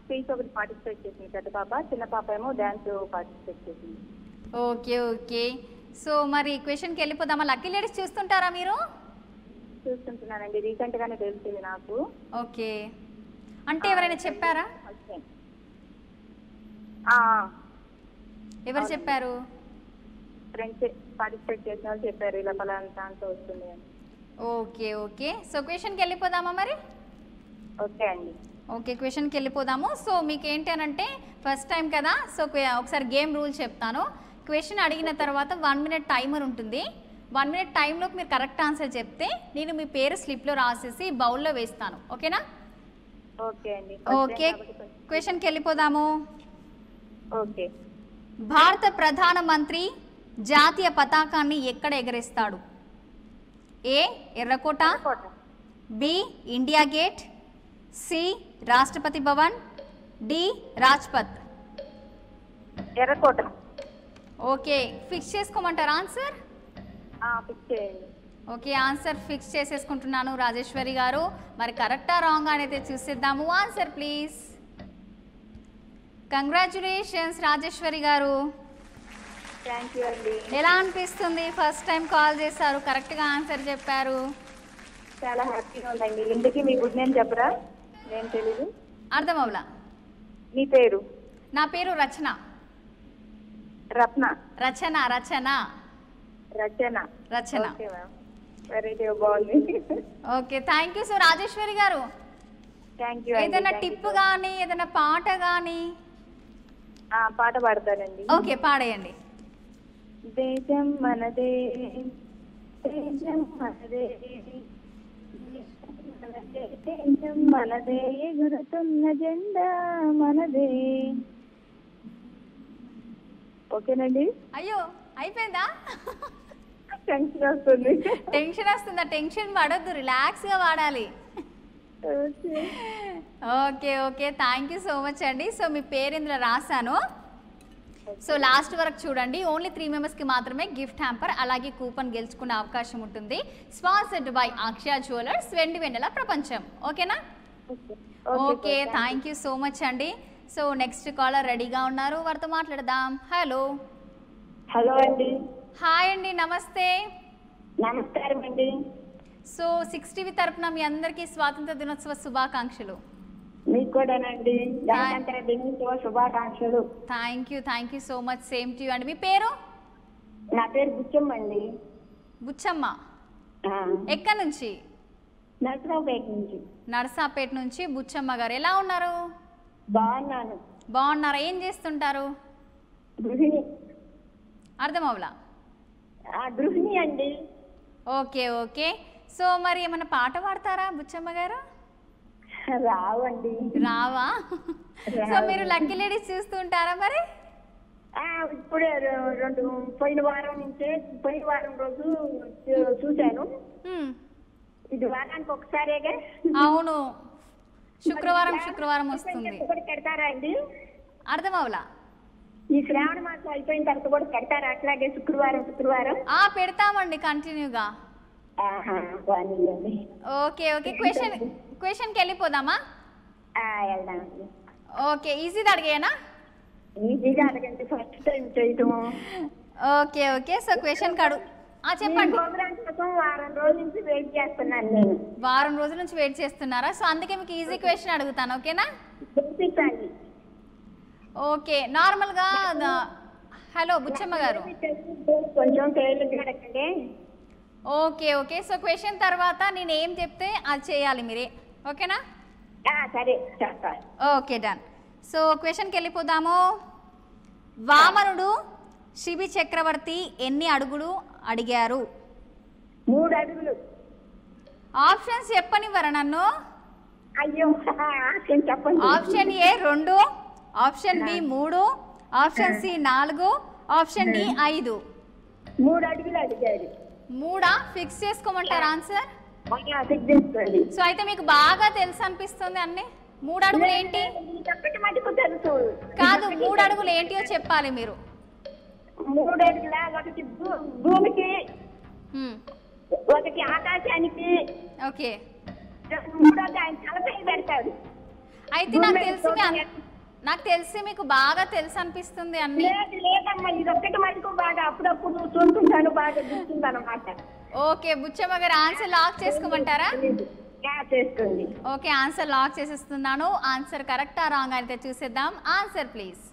స్పీచ్ ఒకటి పార్టిసిపేట్ చేసింది పెద్ద పాప, చిన్న పాప ఏమో డాన్స్ పార్టిసిపేట్ చేసింది. ఓకే ఓకే, సో మరి క్వశ్చన్కి వెళ్ళిపోదామా? లక్కీ లేడీస్ చూస్తుంటారా మీరు? చూస్తుంటున్నానండి, రీసెంట్ గానే తెలిసింది నాకు. ఓకే, అంటే ఎవరైనా చెప్పారా? ఎవరు చెప్పారు? ఫ్రెండ్స్ పార్టిసిపేట్ చేసిన వాళ్ళు చెప్పారు, ఇలా పలానా దాంట్లో వస్తుంది అని. ఓకే ఓకే, సో క్వశ్చన్కి వెళ్ళిపోదామా మరి? ఓకే అండి. ఓకే, క్వశ్చన్కి వెళ్ళిపోదాము. సో మీకు ఏంటి అనంటే ఫస్ట్ టైం కదా, సో ఒకసారి గేమ్ రూల్ చెప్తాను. క్వశ్చన్ అడిగిన తర్వాత 1 మినిట్ టైమర్ ఉంటుంది. 1 మినిట్ టైంలోకి మీరు కరెక్ట్ ఆన్సర్ చెప్తే నేను మీ పేరు స్లిప్లో రాసేసి బౌల్లో వేస్తాను. ఓకేనా? ఓకే అండి. ఓకే, క్వశ్చన్కి వెళ్ళిపోదాము. ఓకే. భారత ప్రధానమంత్రి జాతీయ పతాకాన్ని ఎక్కడ ఎగరేస్తాడు? ఏ ఎర్రకోట, B India gate, C Rashtrapati Bhavan, D Rajpath. ఎర్రకోట. ఓకే, ఫిక్స్ చేసుకోమంటారా ఆన్సర్? ఫిక్స్ చేయండి. ఓకే, ఆన్సర్ ఫిక్స్ చేసేసుకుంటున్నాను రాజేశ్వరి గారు. మరి కరెక్టా రాంగ్ అనేది చూసేద్దాము. Answer please. కంగ్రాచులేషన్స్ రాజేశ్వరి గారు. థ్యాంక్ యూ అండి. ఎలా అనిపిస్తుంది? ఫస్ట్ టైం కాల్ చేశారు, కరెక్ట్గా ఆన్సర్ చెప్పారు. చాలా హ్యాపీగా ఉందండి. ఇంటికి మీ గుడ్ నేమ్ చెప్పరా? నేను తెలీదు. అర్థం అవలా. మీ పేరు? నా పేరు Rachana. Rachana. Rachana Rachana Rachana. Rachana. Okay ma'am, variety బాగుంది. Okay, thank you so Rajeshwari గారు. Thank you. ఏదైనా టిప్ కానీ ఏదైనా పాట కానీ? పాట పాడతానండి. ఓకే, పాడేయండి. దేశం మనదే, దేశం మనదే, దేశం మనదే, ఎగురుతున్న జెండా మనదే. ఓకేనండి. అయ్యో, అయిపోయిందా? టెన్షన్ వస్తుంది. టెన్షన్ వస్తుందా? టెన్షన్ పడొద్దు, రిలాక్స్గా పాడాలి. Okay okay, thank you so much అండి. సో మీ పేరు ఇందులో రాశాను. సో లాస్ట్ వరకు చూడండి. ఓన్లీ 3 మెంబర్స్కి మాత్రమే గిఫ్ట్ హ్యాంపర్ అలాగే కూపన్ గెలుచుకునే అవకాశం ఉంటుంది. స్పాన్సర్డ్ బై అక్షయ జ్యువెలర్స్, వెండి వెన్నెల ప్రపంచం. ఓకేనా? Okay, thank you so much అండి. సో నెక్స్ట్ కాలర్ రెడీగా ఉన్నారు, వారితో మాట్లాడదాం. హలో. హలో అండి. హాయ్ అండి, నమస్తే. నమస్కారం అండి. సో 6 టీవీ తరపున మీ అందరికీ స్వాతంత్ర దినోత్సవ శుభాకాంక్షలు. మీకు కూడానండి గణతంత్ర దినోత్సవ శుభాకాంక్షలు. Thank you so much. Same to you అండి. మీ పేరు? నా పేరు బుచ్చమ్మ అండి. బుచ్చమ్మ. ఎక్కడి నుంచి? నర్సరావుపేట నుంచి. నర్సాపేట నుంచి బుచ్చమ్మ గారు. ఎలా ఉన్నారు? బాగున్నాను. బాగున్నారా? ఏం చేస్తుంటారు? గృహిణి. అర్థం అవలా? గృహిణి అండి. Okay okay. సో మరి ఏమైనా పాట పాడతారా బుచ్చమ్మ గారు? రావండి. రావా? సో మీరు లక్కీ లేడీస్ చూస్తూ ఉంటారా మరి? ఇప్పుడే పోయిన వారం రోజు చూశాను. ఇది వారానికి ఒకసారిగా. అవును, శుక్రవారం వస్తుంది. పెడతారా అండి? అర్థం అవలా? ఈ శ్రావణ మాసం అయిపోయిన తర్వాత కూడా పెడతారా అట్లాగే శుక్రవారం? పెడతామండి కంటిన్యూగా. Okay okay. క్వశ్చన్కి వెళ్ళిపోదామా? వెళ్దామండి. ఓకే, ఈజీగా అడిగేనా? ఈజీగా అడగండి, ఫస్ట్ టైం చేయటం. Okay okay. సో క్వశ్చన్ చెప్పండి. ప్రోగ్రామ్ కోసం వారం రోజుల నుంచి వెయిట్ చేస్తున్నాను నేను. వారం రోజుల నుంచి వెయిట్ చేస్తున్నారా? సో అందుకే మీకు ఈజీ క్వశ్చన్ అడుగుతాను, ఓకేనా? ఓకే. నార్మల్గా హలో బుచ్చమ్మ గారు. కొంచెం తేలిగ్గా అడగండి. Okay okay. సో క్వశ్చన్ తర్వాత నేను ఏం చెప్తే అది చేయాలి మీరే, ఓకేనా? సరే చేస్తా. Okay done. సో క్వశ్చన్కి వెళ్ళిపోదాము. వామనుడు శిబి చక్రవర్తి ఎన్ని అడుగులు అడిగారు? 3 అడుగులు. ఆప్షన్స్ చెప్పనివ్వరా నన్ను? అయ్యో చెప్పండి. Option A 2, option B 3, option C 4, option D 5. 3 అడుగులు అడిగారు. 3 ఫిక్స్ చేసుకోమంటారా ఆన్సర్? సో అయితే మీకు బాగా తెలుసు అనిపిస్తుంది అన్ని. 3 అడుగులు ఏంటి? కాదు, 3 అడుగులు ఏంటియో చెప్పాలి మీరు. 3 అడుగుల ఒకటి భూమికి, ఒకటి ఆకాశానికి, ఓకే. 3వ ఆయన తలపై పెడతాడు. అయితే నాకు తెలిసి మీకు బాగా తెలుసు అనిపిస్తుంది అన్ని. లేదమ్మా, ఇదొక్కటి మటుకు బాగా అప్పుడప్పుడు చూసుకుంటాను, బాగా గుర్తుంది అన్నమాట. ఓకే బుచ్చమ్మ గారు, ఆన్సర్ లాక్ చేసుకోమంటారా? చేస్తుంది. ఓకే, ఆన్సర్ లాక్ చేసేస్తున్నాను. ఆన్సర్ కరెక్టా రాంగ్ అయితే చూసేద్దాం. Answer please.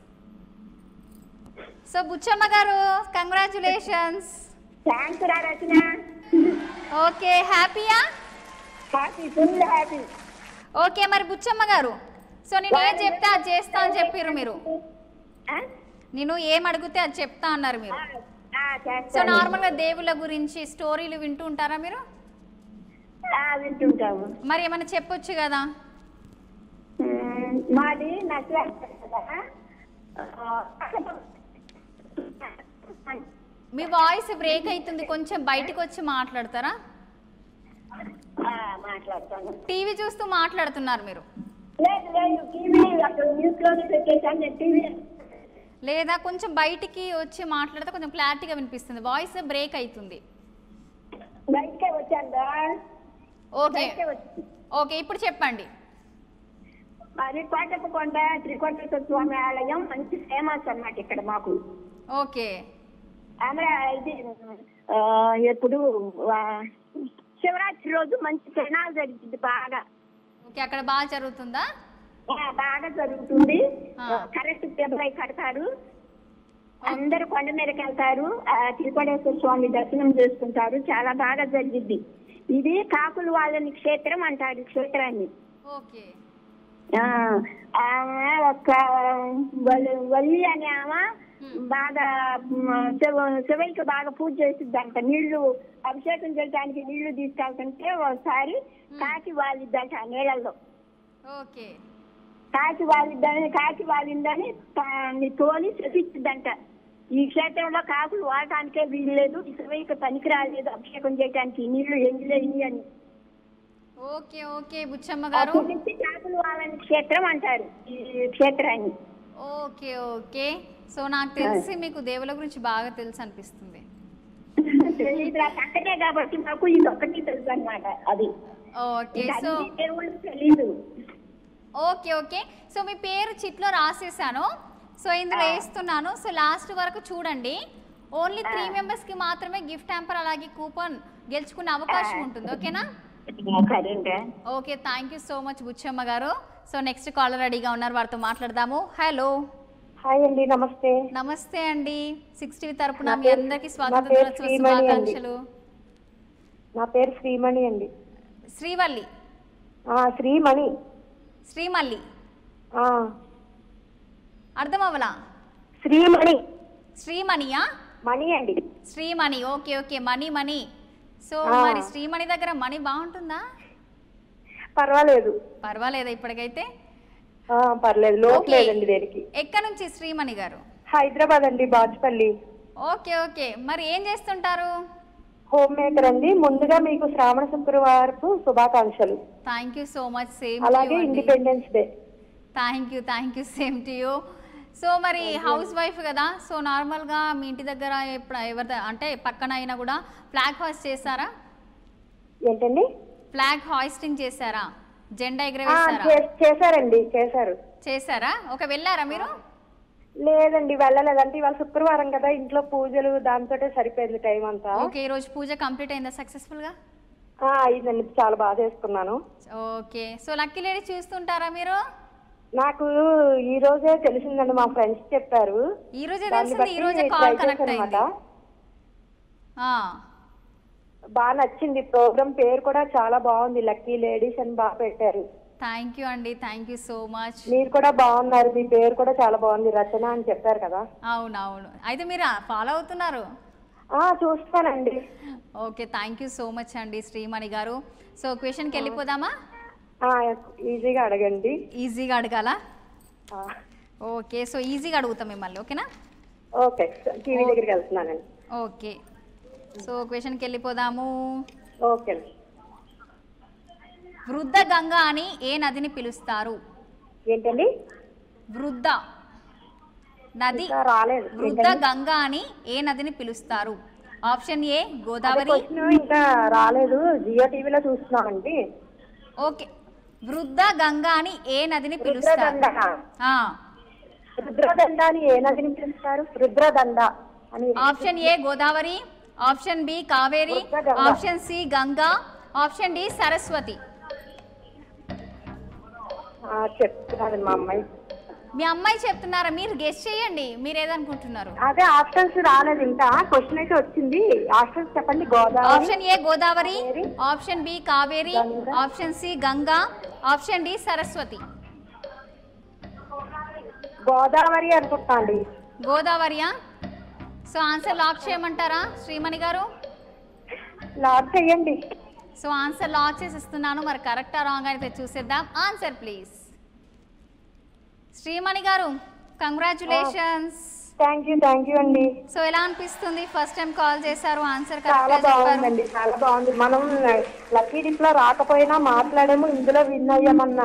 సో బుచ్చమ్మ గారు, కంగ్రాచులేషన్స్. థాంక్స్ రా రచన. ఓకే, హ్యాపీయా? Happy, full happy. ఓకే, మరి బుచ్చమ్మ గారు, సో నేను ఏం చెప్తే అది చేస్తా అని చెప్పారు మీరు. నేను ఏం అడిగితే అది చెప్తా అన్నారు మీరు. సో నార్మల్గా దేవుళ్ళ గురించి స్టోరీలు వింటూ ఉంటారా మీరు? వింటుంటాము. మరి ఏమైనా చెప్పొచ్చు కదా? మాది మీ వాయిస్ బ్రేక్ అవుతుంది, కొంచెం బయటకు వచ్చి మాట్లాడతారా? మాట్లాడతాను. టీవీ చూస్తూ మాట్లాడుతున్నారు మీరు. లేదా కొంచెం బయటికి వచ్చి మాట్లాడితే కొంచెం క్లారిటీగా వినిపిస్తుంది. వాయిస్ బ్రేక్ అవుతుంది. ఓకే ఓకే, ఇప్పుడు చెప్పండి. మరి కోటప్పకొండ త్రికోటేశ్వర స్వామి ఆలయం మంచి ఫేమస్ అన్నమాట ఇక్కడ మాకు. ఓకే. ఇది ఎప్పుడు శివరాత్రి రోజు మంచి తిరణాలు జరుగుతుంది బాగా. ఓకే, అక్కడ బాగా జరుగుతుందా? బాగా జరుగుతుంది. కరెక్ట్ టేబుల్ అయి కడతారు, అందరు కొండ మీదకి వెళ్తారు, త్రికోటేశ్వర స్వామి దర్శనం చేసుకుంటారు. చాలా బాగా జరిగింది. ఇది కాకులు వాళ్ళని క్షేత్రం అంటారు క్షేత్రాన్ని. ఓకే. ఒక వల్లి అనే ఆమె బాగా శివయ్యకి బాగా పూజ చేసిద్దంట. నీళ్లు అభిషేకం చేయడానికి నీళ్లు తీసుకెళ్తుంటే ఒకసారి కాకి వాలిద్దంట ఆ నీళ్ళల్లో. ఓకే. కాకి వాలిందని తోలి శపించిద్దంట. ఈ క్షేత్రంలో కాకులు వాడటానికే వీల్లేదు, శివయ్యకి పనికి రాలేదు అభిషేకం చేయడానికి, నీళ్లు ఎంగిలేని అని. ఓకే ఓకే బుచ్చమ్మ గారు, కాకులు వాళ్ళని క్షేత్రం అంటారు ఈ క్షేత్రాన్ని. Okay okay. సో నాకు తెలిసి మీకు దేవుళ్ళ గురించి బాగా తెలుసు అనిపిస్తుంది. అక్కడే కాబట్టి మాకు ఇది ఒక్కటి తెలుసు అనమాట. అది ఓకే. సో దేవుళ్ళు తెలీదు. Okay okay. సో మీ పేరు చిట్లో రాసేసాను, సో ఇందులో వేస్తున్నాను. సో లాస్ట్ వరకు చూడండి. ఓన్లీ 3 మెంబర్స్కి మాత్రమే గిఫ్ట్ హ్యాంపర్ అలాగే కూపన్ గెలుచుకునే అవకాశం ఉంటుంది, ఓకేనా? Okay, thank you so much Bucchamma గారు. సో నెక్స్ట్ కాలర్ రెడీగా ఉన్నారు, వారితో మాట్లాడదాము. హలో. హాయ్ అండి, నమస్తే. నమస్తే అండి. 6 టీవీ తరపున మీ అందరికీ స్వాతంత్ర దినోత్సవ శుభాకాంక్షలు. నా పేరు శ్రీమణి అండి. శ్రీవల్లి. శ్రీమణి. శ్రీమల్లి అర్థం అవ్వలా? శ్రీమణి. శ్రీమణియా? మణి అండి. శ్రీమణి. ఓకే ఓకే, మణి. సో మరి శ్రీమణి దగ్గర మణి బాగుంటుందా? పర్వాలేదా ఇప్పటికైతే? పర్లేదు, లోటు లేదండి దేనికి. ఎక్కడి నుంచి శ్రీమణి గారు? హైదరాబాద్ అండి, బాచుపల్లి. ఓకే ఓకే, మరి ఏం చేస్తుంటారు? హోమ్ మేకర్ అండి. ముందుగా మీకు శ్రావణ శుక్రవారపు శుభాకాంక్షలు. Thank you so much. Same అలాగే independence day. Thank you same to you. So మరి హౌస్ వైఫ్ కదా, సో నార్మల్గా మీ ఇంటి దగ్గర ఎవరి అంటే పక్కన అయినా కూడా ఫ్లాగ్ హాయిస్ట్ చేస్తారా? ఏంటండి? ఫ్లాగ్ హాయిస్టింగ్ చేశారా? జెండా ఎగరవేశారా? చేశారా? ఓకే, వెళ్ళారా మీరు? లేదండి, వెళ్ళలేదంటే ఇవాళ శుక్రవారం కదా, ఇంట్లో పూజలు దాంతోటే సరిపోయింది టైం అంతా. ఓకే, ఈ రోజు పూజ కంప్లీట్ అయిందా సక్సెస్ఫుల్ గా? అయిందండి, చాలా బాగా చేసుకున్నాను. ఓకే, సో లక్కీ లేడీ చూస్తుంటారా మీరు? నాకు ఈ రోజే తెలిసిందండి, మా ఫ్రెండ్స్ చెప్పారు. ఈ రోజే తెలిసింది, ఈ రోజే కాల్ కనెక్ట్ అయింది. బాగా నచ్చింది ప్రోగ్రామ్, పేరు కూడా చాలా బాగుంది, లక్కీ లేడీస్ అని బాగా పెట్టారు. థ్యాంక్ యూ అండి, థ్యాంక్ యూ సో మచ్. మీరు కూడా బాగున్నారు, మీ పేరు కూడా చాలా బాగుంది, రచన అని చెప్పారు కదా. అవునవును, అయితే మీరు ఫాలో అవుతున్నారు? చూస్తానండి. Okay, thank you so much అండి శ్రీమణి గారు. సో క్వశ్చన్కి వెళ్ళిపోదామా? ఈజీగా అడగండి. ఈజీగా అడగాలా? ఓకే, సో ఈజీగా అడుగుతాం మిమ్మల్ని, ఓకేనా? ఓకే, టీవీ దగ్గరికి వెళ్తున్నానండి. ఓకే, సో క్వశ్చన్కి వెళ్ళిపోదాము. ఓకే. వృద్ధ గంగా అని ఏ నదిని పిలుస్తారు? ఏంటండి? వృద్ధ నది, వృద్ధ గంగా అని ఏ నదిని పిలుస్తారు? Option A Godavari. ఇంకా రాలేదు, జియో టీవీలో చూస్తున్నామండి. ఓకే, వృద్ధ గంగా అని ఏ నదిని పిలుస్తారు? రుద్రదండ అని ఏ నదిని పిలుస్తారు? రుద్రదండ అని. Option A Godavari, option B Kaveri, option C Ganga, option D Saraswati. చెప్తున్నారు మా అమ్మాయి. మీ అమ్మాయి చెప్తున్నారా? మీరు గెస్ చేయండి, మీరు ఏదనుకుంటున్నారు? అదే ఆప్షన్స్ రాలేదు, ఇంకా క్వశ్చన్ అయితే వచ్చింది. ఆప్షన్స్ చెప్పండి. Godavari. Option A Godavari, option B Kaveri, option C Ganga, option D Saraswati. Godavari అనుకుంటాండి. గోదావరియా? సో ఆన్సర్ లాక్ చేయమంటారా శ్రీమణి గారు? లాక్ చేయండి. సో ఆన్సర్ లాక్ చేసిస్తున్నాను. మరి కరెక్టా రాంగ్ అయితే చూసేద్దాం. Answer please. శ్రీమణి గారు, కంగ్రాచులేషన్స్. థ్యాంక్ యూ అండి. సో ఎలా అనిపిస్తుంది? ఫస్ట్ టైం కాల్ చేశారు, ఆన్సర్ చాలా బాగుందండి, చాలా బాగుంది. మనం లక్కీ డిప్ లో రాకపోయినా మాట్లాడేమో, ఇందులో విన్ అయ్యామన్న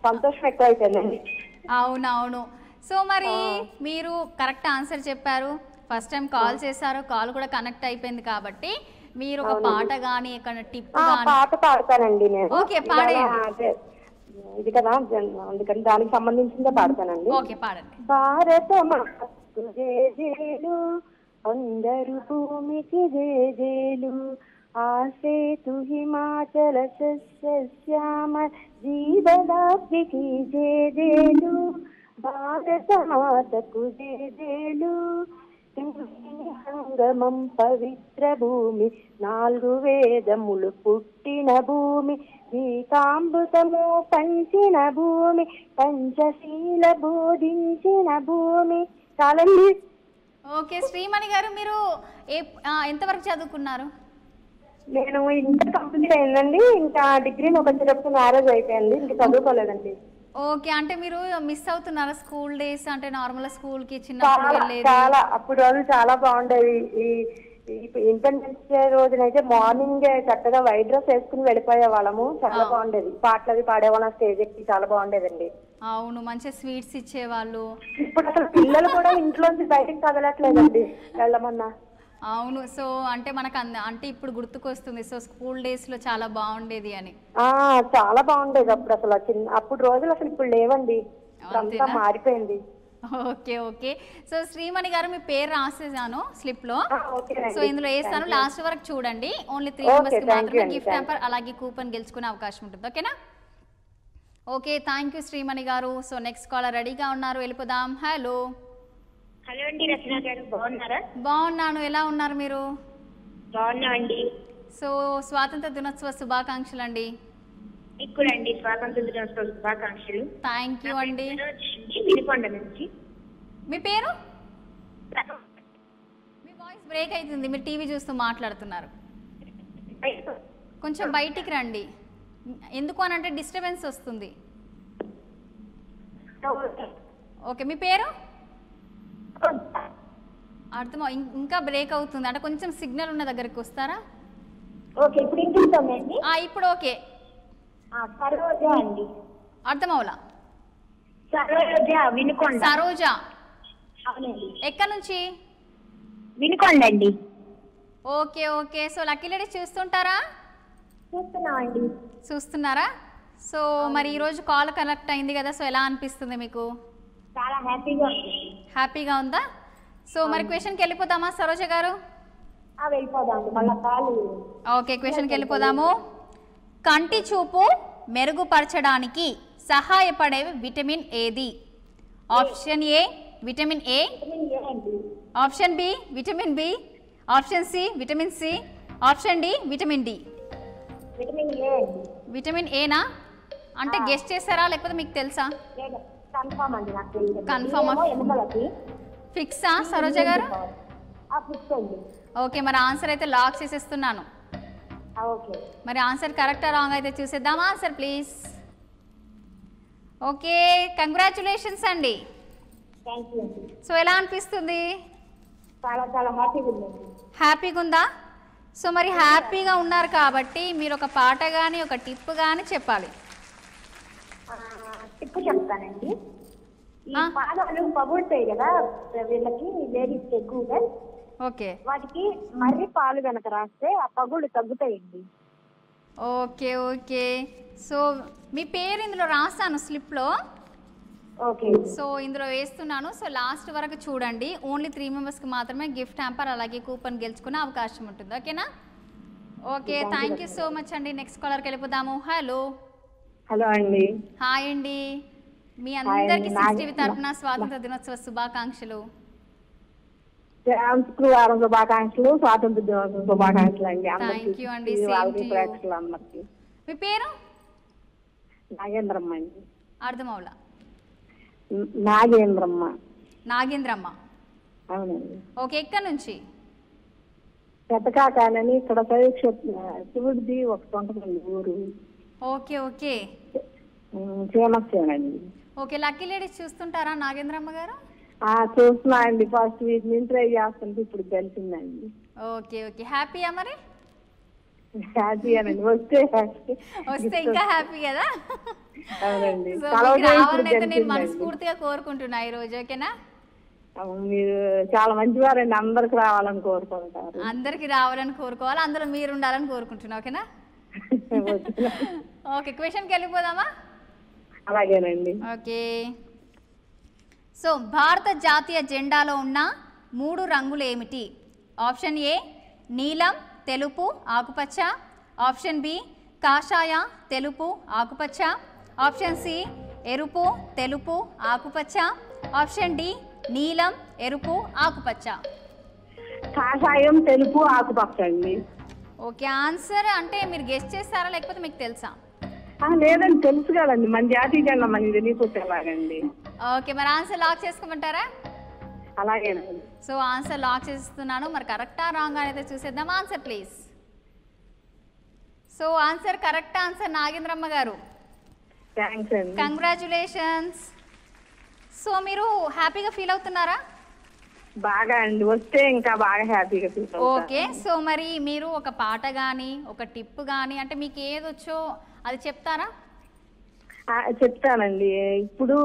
సంతోషం ఎక్కువ అయిపోయిందండి. అవునవును. సో మరి మీరు కరెక్ట్ ఆన్సర్ చెప్పారు, ఫస్ట్ టైం కాల్ చేశారు, కాల్ కూడా కనెక్ట్ అయిపోయింది కాబట్టి మీరు ఒక పాట గానీ ఎక్కడ టిప్ గానీ. పాట పాడతానండి నేను. ఓకే, పాడండి. ఇది కదా, అందుకని దానికి సంబంధించిందే పాడతానండి. ఓకే, పాడండి. భారత మాతకు జేజేలు, అందరు భూమికి జేజేలు, ఆసేతు హిమాచల సస్యశ్యామ జీవదాత్రికి జేజేలు, భారత మాతకు జేజేలు, సంగమం పవిత్ర భూమి, 4 వేదములు పుట్టిన భూమి, గీతామృతము పంచిన భూమి, పంచశీల బోధించిన భూమి. చాలండి. ఓకే శ్రీమణి గారు, మీరు ఎంతవరకు చదువుకున్నారు? నేను ఇంటర్ కంప్లీట్ అయిందండి, ఇంకా డిగ్రీ వచ్చేటప్పుడు మ్యారేజ్ అయిపోయింది, ఇంకా చదువుకోలేదండి. ఓకే, అంటే మీరు మిస్ అవుతున్నారా స్కూల్ డేస్? అంటే నార్మల్ స్కూల్ కి చిన్నప్పుడు వెళ్ళేది? చాలా, అప్పుడు రోజులు చాలా బాగుండేవి. ఈ ఇండిపెండెన్స్ డే రోజునైతే మార్నింగ్ చక్కగా వైట్ డ్రెస్ వేసుకుని వెళ్ళిపోయే వాళ్ళము, చాలా బాగుండేది. పాటలు అవి పాడేవాళ్ళం స్టేజ్ ఎక్కి, చాలా బాగుండేదండి. అవును, మంచిగా స్వీట్స్ ఇచ్చేవాళ్ళు. ఇప్పుడు అసలు పిల్లలు కూడా ఇంట్లోంచి బయటకు కదలట్లేదండి వెళ్ళమన్నా. అవును, సో అంటే మనకు అంటే ఇప్పుడు గుర్తుకొస్తుంది, సో స్కూల్ డేస్ లో చాలా బాగుండేది అని. చాలా బాగుండేది అప్పుడు, అసలు అప్పుడు రోజులు అసలు ఇప్పుడు లేవండి, అంతా మారిపోయింది. ఓకే ఓకే, సో శ్రీమణి గారు మీ పేరు రాసేసాను స్లిప్ లో, సో ఇందులో వేస్తాను, లాస్ట్ వరకు చూడండి. ఓన్లీ 3 మెంబర్స్ కి మాత్రమే గిఫ్ట్ హ్యాంపర్ అలాగే కూపన్ గెలుచుకునే అవకాశం ఉంటుంది, ఓకేనా? ఓకే, థ్యాంక్ యూ శ్రీమణి గారు. సో నెక్స్ట్ కాలర్ రెడీగా ఉన్నారు, వెళ్ళిపోదాం. హలో. హలో అండి, రచన గారు బాగున్నారా? బాగున్నాను, ఎలా ఉన్నారు మీరు? బాగున్నామండి. సో స్వాతంత్ర దినోత్సవ శుభాకాంక్షలు అండి. మీకు కూడా అండి స్వాతంత్ర దినోత్సవ శుభాకాంక్షలు. థ్యాంక్ యూ అండి. వినుకొండ నుంచి. మీ పేరు? బ్రేక్ అవుతుంది, మీరు టీవీ చూస్తూ మాట్లాడుతున్నారు. కొంచెం బయటికి రండి, ఎందుకు అని అంటే డిస్టర్బెన్స్ వస్తుంది. ఓకే, మీ పేరు? అర్థం, ఇంకా బ్రేక్ అవుతుంది అంటే కొంచెం సిగ్నల్ ఉన్న దగ్గరికి వస్తారా? ఓకే, ఇప్పుడు ఇంటుందండి. ఇప్పుడు ఓకే. సరోజ అండి. అర్థం అవలా? సరోజ వినుకొండ. సరోజ, అవునండి. ఎక్కడి నుంచి? వినుకొండ అండి. Okay okay. So lucky ladies చూస్తుంటారా? చూస్తున్నామండి. చూస్తున్నారా? సో మరి ఈరోజు కాల్ కనెక్ట్ అయింది కదా, సో ఎలా అనిపిస్తుంది మీకు? చాలా హ్యాపీగా ఉంది. హ్యాపీగా ఉందా? సో మరి క్వశ్చన్కి వెళ్ళిపోదామా సరోజ గారు? వెళ్ళిపోదాం మళ్ళీ కాలు. ఓకే, క్వశ్చన్కి వెళ్ళిపోదాము. కంటి చూపు మెరుగుపరచడానికి సహాయపడే విటమిన్ ఏది? Option A vitamin A, option B vitamin B, option C vitamin C, option D vitamin D. Vitamin A అండి. విటమిన్ ఏనా అంటే గెస్ట్ చేస్తారా లేకపోతే మీకు తెలుసా? కన్ఫర్మ్ అండి, నాకు తెలియదు. కన్ఫర్మ్, ఎముకలకి ఫిక్సా సరోజ గారు? ఫిక్స్ అండి. ఓకే, మరి ఆన్సర్ అయితే లాక్ చేసేస్తున్నాను. ఓకే, మరి ఆన్సర్ కరెక్టా రాంగ్ అయితే చూసేద్దాం. Answer please. ఓకే, కంగ్రాచులేషన్స్ అండి. థ్యాంక్ యూ అండి. సో ఎలా అనిపిస్తుంది? చాలా చాలా హ్యాపీగా ఉందండి. హ్యాపీగా ఉందా? సో మరి హ్యాపీగా ఉన్నారు కాబట్టి మీరు ఒక పాట కానీ ఒక టిప్ కానీ చెప్పాలి. టిప్ చెప్తానండి. ఈ పాదాలు పగులుతాయి కదా వీళ్ళకి, లేడీస్కి ఎక్కువగా. ఓకే, వాటికి మర్రి పాలు కనుక రాస్తే ఆ పగుళ్ళు తగ్గుతాయండి. Okay okay. సో మీ పేరు ఇందులో రాస్తాను స్లిప్లో. ఓకే, సో ఇందులో వేస్తున్నాను. సో లాస్ట్ వరకు చూడండి. ఓన్లీ 3 మెంబర్స్కి మాత్రమే గిఫ్ట్ హ్యాంపర్ అలాగే కూపన్ గెలుచుకునే అవకాశం ఉంటుంది. ఓకేనా? Okay, thank you so much అండి. నెక్స్ట్ కాలర్కి వెళ్ళిపోదాము. హలో. హలో అండి. హాయ్ అండి. మీ అందరికి 6TV తరఫున స్వాతంత్ర దినోత్సవ శుభాకాంక్షలు. శుక్రవారం శుభాకాంక్షలు, స్వాతంత్ర దినోత్సవ శుభాకాంక్షలు అండి. థ్యాంక్ యూ అండి. అందరికి. మీ పేరు? నాగేంద్రమ్మ అండి. అర్థం అవలా? నాగేంద్రమ్మ. నాగేంద్రమ్మ, అవునండి. ఓకే. ఎక్కడి నుంచి? పెద్దకాకానని ఇక్కడ శివుడిది ఒకటి ఉంటుందండి ఊరు. Okay okay. ఫేమస్ అండి. ఓకే, లక్కీ లేడీస్ చూస్తుంటారా నాగేంద్రమ్మ గారు? చూస్తున్నా అండి. ఫస్ట్ వీక్ నుంచి ట్రై చేస్తుంటే ఇప్పుడు తెలిసిందండి. Okay okay. హ్యాపీయా మరి? హ్యాపీ అనండి. వస్తే ఇంకా హ్యాపీ కదా? అవునండి. రావాలని అయితే నేను మనస్ఫూర్తిగా కోరుకుంటున్నా ఈ రోజు. ఓకేనా? మీరు చాలా మంచివారండి. అందరికి రావాలని కోరుకుంటారు. అందరికి రావాలని కోరుకోవాలి, అందులో మీరు ఉండాలని కోరుకుంటున్నా. ఓకేనా? ఓకే, క్వశ్చన్కి వెళ్ళిపోదామా? అలాగేనండి. ఓకే. సో భారత జాతీయ జెండాలో ఉన్న 3 రంగులు ఏమిటి? ఆప్షన్ ఏ నీలం, తెలుపు, ఆకుపచ్చ, ఆప్షన్ బి కాషాయ, తెలుపు, ఆకుపచ్చ, ఆప్షన్ సి ఎరుపు, తెలుపు, ఆకుపచ్చ, ఆప్షన్ డి నీలం, ఎరుపు, ఆకుపచ్చ. కాషాయం, తెలుపు, ఆకుపచ్చ అండి. ఓకే, ఆన్సర్ అంటే మీరు గెస్ట్ చేస్తారా లేకపోతే మీకు తెలుసా? లేదండి, తెలుసు కదండి. మన జాతీయ జెండా మనకి తెలియకపోతే ఎలాగండి? ఓకే, మరి ఆన్సర్ లాక్ చేసుకోమంటారా? అలాగేనండి. సో ఆన్సర్ లాక్ చేస్తున్నాను. మరి కరెక్టా రాంగ్ అయితే చూసేద్దాం. Answer please. So answer correct answer Nagendramma గారు. థ్యాంక్స్ అండి. కంగ్రాచులేషన్స్. సో మీరు హ్యాపీగా ఫీల్ అవుతున్నారా? బాగా అండి. వస్తే ఇంకా బాగా హ్యాపీగా ఫీల్ అవుతాను. ఓకే, సో మరి మీరు ఒక పాట కానీ ఒక టిప్ కానీ అంటే మీకు ఏది వచ్చో అది చెప్తారా? చెప్తానండి. ఇప్పుడు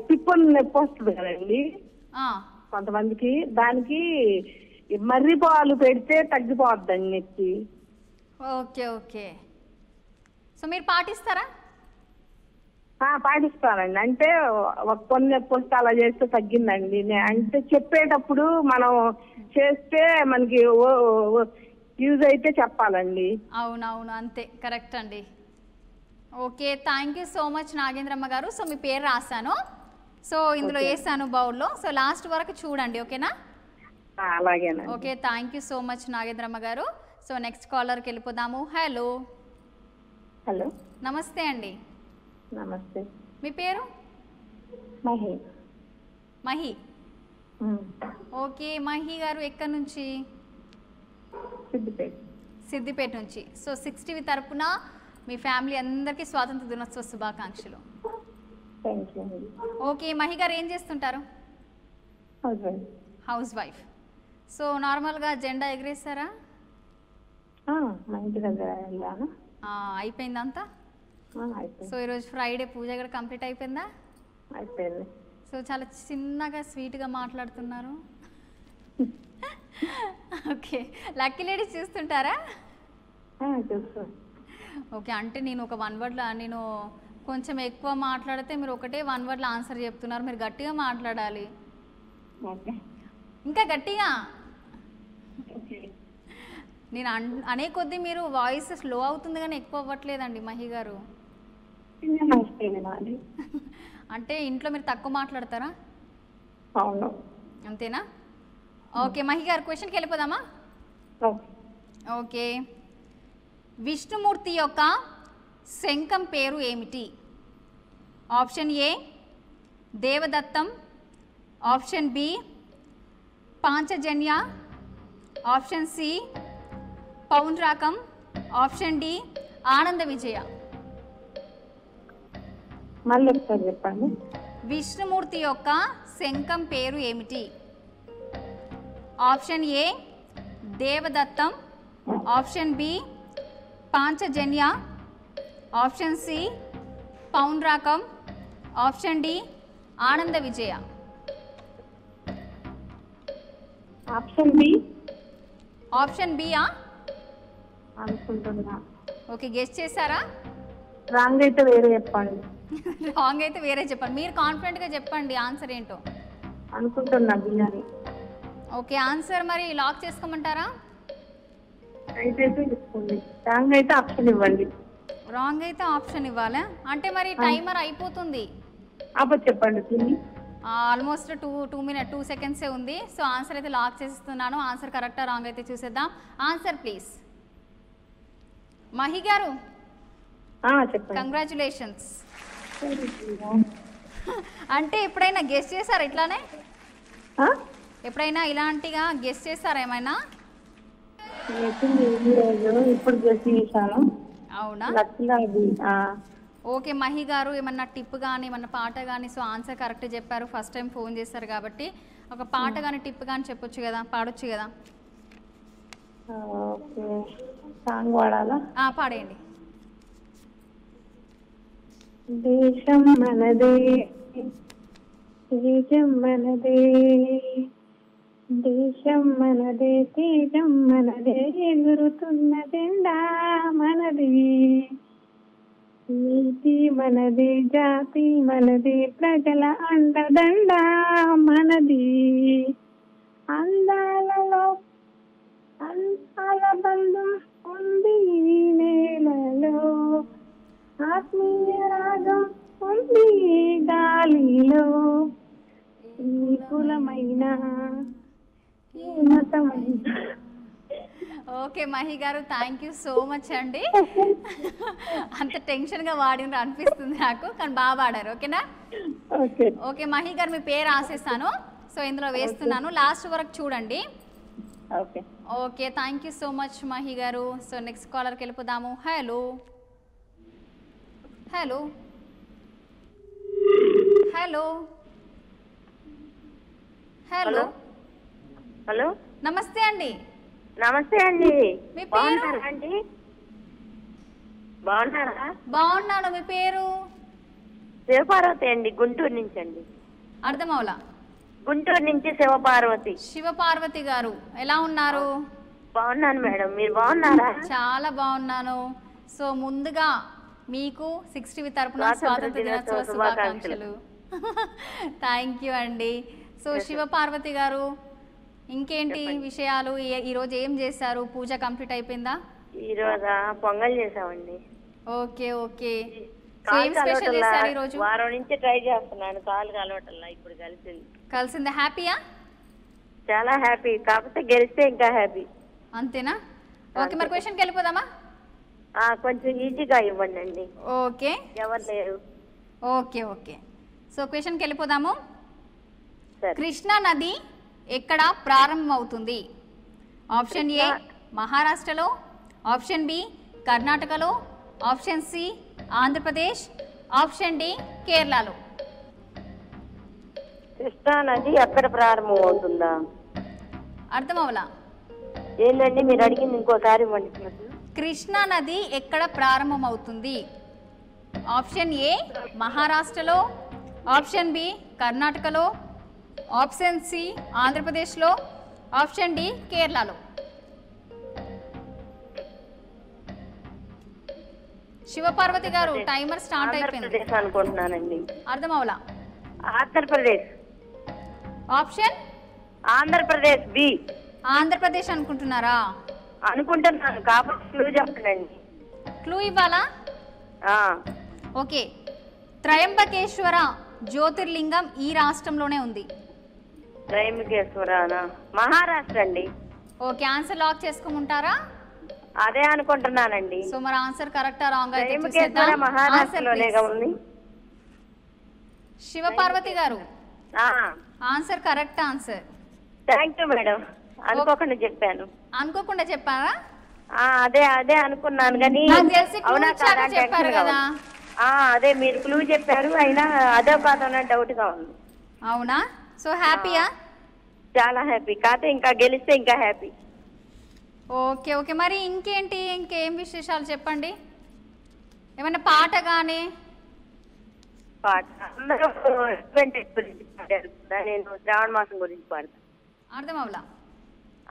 పిప్పలు నొప్పి వస్తుంది కదండి కొంతమందికి, దానికి మర్రి పాలు పెడితే తగ్గిపోద్దండి నొప్పి. Okay okay. సో మీరు పాటిస్తారా? పాటిస్తానండి. అంటే ఒక కొన్ని నొప్పి వస్తే అలా చేస్తే తగ్గిందండి. అంటే చెప్పేటప్పుడు మనం చేస్తే మనకి యూజ్ అయితే చెప్పాలండి. అవునవును, అంతే, కరెక్ట్ అండి. Okay, thank you so much Nagendramma గారు. సో మీ పేరు రాశాను, సో ఇందులో వేసాను బౌల్లో. సో లాస్ట్ వరకు చూడండి. ఓకేనా? అలాగేనా. Okay, thank you so much Nagendramma గారు. సో నెక్స్ట్ కాలర్కి వెళ్ళిపోదాము. హలో. హలో, నమస్తే అండి. నమస్తే. మీ పేరు? మహి. మహి, ఓకే మహి గారు ఎక్కడి నుంచి? సిద్దిపేట నుంచి. సో 6 టీవీ తరపున మీ ఫ్యామిలీ అందరికీ స్వాతంత్ర దినోత్సవ శుభాకాంక్షలు. ఓకే మహి గారు ఏం చేస్తుంటారు? House wife. సో నార్మల్గా జెండా ఎగరేస్తారా? అయిపోయింది అంతా? సో ఈరోజు ఫ్రైడే పూజ కూడా కంప్లీట్ అయిపోయిందా? అయిపోయింది. సో చాలా చిన్నగా స్వీట్గా మాట్లాడుతున్నారు. ఓకే లక్కీ లేడీస్ చూస్తుంటారా? ఓకే అంటే నేను ఒక 1 వర్డ్లో నేను కొంచెం ఎక్కువ మాట్లాడితే మీరు ఒకటే 1 వర్డ్లో ఆన్సర్ చెప్తున్నారు. మీరు గట్టిగా మాట్లాడాలి, ఇంకా గట్టిగా. నేను అనే కొద్దీ మీరు వాయిస్ స్లో అవుతుంది కానీ ఎక్కువ అవ్వట్లేదండి మహి గారు. అంటే ఇంట్లో మీరు తక్కువ మాట్లాడతారా? అవును. అంతేనా? ఓకే మహి గారు క్వశ్చన్కి వెళ్ళిపోదామా? ఓకే విష్ణుమూర్తి యొక్క శంఖం పేరు ఏమిటి? Option A Devadattam, option B Panchajanya, option C Paundrakam, option D Ananda Vijaya. మళ్ళీ ఒకసారి చెప్పండి. విష్ణుమూర్తి యొక్క శంఖం పేరు ఏమిటి? Option A Devadattam, option B Panchajanya, option C Paundrakam, option D Ananda Vijaya. Option B. Option బియా అనుకుంటున్నా. ఓకే గెస్ చేశారా? రాంగ్ అయితే వేరే చెప్పండి. రాంగ్ అయితే వేరే చెప్పండి. మీరు కాన్ఫిడెంట్గా చెప్పండి ఆన్సర్ ఏంటో. అనుకుంటున్నా బిర్యానీ. ఓకే ఆన్సర్ మరి లాక్ చేసుకోమంటారా? అయితే తీసుకోండి. రాంగ్ అయితే ఆప్షన్ ఇవ్వండి. రాంగ్ అయితే ఆప్షన్ ఇవ్వాలా? అంటే మరి టైమర్ అయిపోతుంది. అప్పుడు చెప్పండి. ఆల్మోస్ట్ 2 సెకండ్సే ఉంది. సో ఆన్సర్ అయితే లాక్ చేస్తున్నాను. ఆన్సర్ కరెక్టా రాంగ్ అయితే చూసేద్దాం. Answer please. మహి గారు కంగ్రాచులేషన్స్. అంటే ఎప్పుడైనా గెస్ చేశారా ఇట్లానే? ఎప్పుడైనా ఇలాంటిగా గెస్ చేశారా ఏమైనా? ఇప్పుడు గెస్ చేశాను. అవునా? ఓకే మహి గారు ఏమన్నా టిప్ కానీ ఏమన్నా పాట కానీ? సో ఆన్సర్ కరెక్ట్ చెప్పారు. ఫస్ట్ టైం ఫోన్ చేశారు కాబట్టి ఒక పాట కానీ టిప్ కానీ చెప్పొచ్చు కదా, పాడొచ్చు కదా. ఓకే సాంగ్ పాడాలా? పాడేయండి. దేశం మనదే, తేజం మనదే, దేశం మనదే, తేజం మనదే, ఎగురుతున్న జెండా మనదే, నీతి మనదే, జాతి మనదే, ప్రజల అండదండ మనది, అందాలలో అందాల బంధం ఉంది ఈ నేలలో, ఆత్మీయ రాగం ఉంది గాలిలో, ఈ కులమైన ఈ మతమైన. ఓకే మహి గారు థ్యాంక్ యూ సో మచ్ అండి. అంత టెన్షన్గా వాడిన అనిపిస్తుంది నాకు, కానీ బాగా పాడారు. ఓకేనా? ఓకే మహి గారు మీ పేరు రాసేస్తాను. సో ఇందులో వేస్తున్నాను, లాస్ట్ వరకు చూడండి. Okay thank you so much Mahi గారు. సో నెక్స్ట్ కాలర్కి వెళ్ళిపోదాము. Hello hello hello hello hello నమస్తే అండి. నమస్తే అండి. మీ పేరు? అండి బాగున్నారా? బాగున్నాను. మీ పేరు? శివపార్వతి అండి, గుంటూరు నుంచి అండి. అర్థమవులా? గుంటూరు నుంచి శివపార్వతి. శివపార్వతి గారు ఎలా ఉన్నారు? బాగున్నాను మేడం, మీరు బాగున్నారా? చాలా బాగున్నాను. సో ముందుగా మీకు 6 టీవీ తరపున స్వాతంత్ర దినోత్సవ శుభాకాంక్షలు. థ్యాంక్ యూ అండి. సో శివపార్వతి గారు ఇంకేంటి విషయాలు? ఈరోజు ఏం చేశారు? పూజ కంప్లీట్ అయిపోయిందా? ఈరోజు పొంగల్ చేసామండి. Okay okay. సో ఏం స్పెషల్ చేశారు ఈరోజు? వారం నుంచి ట్రై చేస్తున్నాను, కాలు కలవటల్లా. ఇప్పుడు కలిసిందా? హ్యాపీయా? చాలా హ్యాపీ. కాకపోతే గెలిస్తే ఇంకా హ్యాపీ. అంతేనా? ఓకే మరి క్వశ్చన్కి వెళ్ళిపోదామా? కొంచెం ఈజీగా ఇవ్వండి అండి. ఓకే ఎవరు లేరు. Okay okay. సో క్వశ్చన్కి వెళ్ళిపోదాము. కృష్ణా నది ఎక్కడ ప్రారంభమవుతుంది? ఆప్షన్ ఏ మహారాష్ట్రలో, ఆప్షన్ బి కర్ణాటకలో, option C Andhra Pradesh, option D కేరళలో. కృష్ణా నది ఎక్కడ ప్రారంభం అవుతుందా? అర్థం అవలా? ఏంటండి మీరు అడిగింది ఇంకోసారి ఇవ్వండి. కృష్ణా నది ఎక్కడ ప్రారంభమవుతుంది? ఆప్షన్ ఏ మహారాష్ట్రలో, ఆప్షన్ బి కర్ణాటకలో, ఆప్షన్ సి ఆంధ్రప్రదేశ్లో, ఆప్షన్ డి కేరళలో. శివపార్వతి గారు టైమర్ స్టార్ట్ అయిపోయింది. ఆంధ్రప్రదేశ్ అనుకుంటున్నానండి. అర్థం అవలా? ఆంధ్రప్రదేశ్. Option Andhra Pradesh B. ఆంధ్రప్రదేశ్ అనుకుంటున్నారా? అనుకుంటున్నాను కాబట్టి క్లూ చెప్పండి. క్లూ ఇవ్వాలా? ఓకే. త్రయంబకేశ్వర జ్యోతిర్లింగం ఈ రాష్ట్రంలోనే ఉంది. త్రయంబకేశ్వరనా? మహారాష్ట్ర అండి. ఓకే, ఆన్సర్ లాక్ చేసుకోమంటారా? అదే అనుకుంటున్నానండి. సో మరి ఆన్సర్ కరెక్టా రాంగ్ అయితే త్రయంబకేశ్వర మహారాష్ట్రలోనే ఉంది. శివపార్వతి గారు answer correct answer. Thank you madam. అనుకోకుండా చెప్పాను. అనుకోకుండా చెప్పారా? అదే అనుకున్నాను కానీ చెప్పారు కదా. అదే మీరు క్లూ చెప్పారు అయినా అదే కాదన్న డౌట్ గా ఉంది. అవునా? సో హ్యాపీయా? చాలా హ్యాపీ. కాకపోతే ఇంకా గెలిస్తే ఇంకా హ్యాపీ. Okay okay. మరి ఇంకేం విశేషాలు చెప్పండి. ఏమన్నా పాట కానీ? పాట అందరూ గురించి పాడారు. నేను శ్రావణ మాసం గురించి పాడతాను. అర్థం అవలా?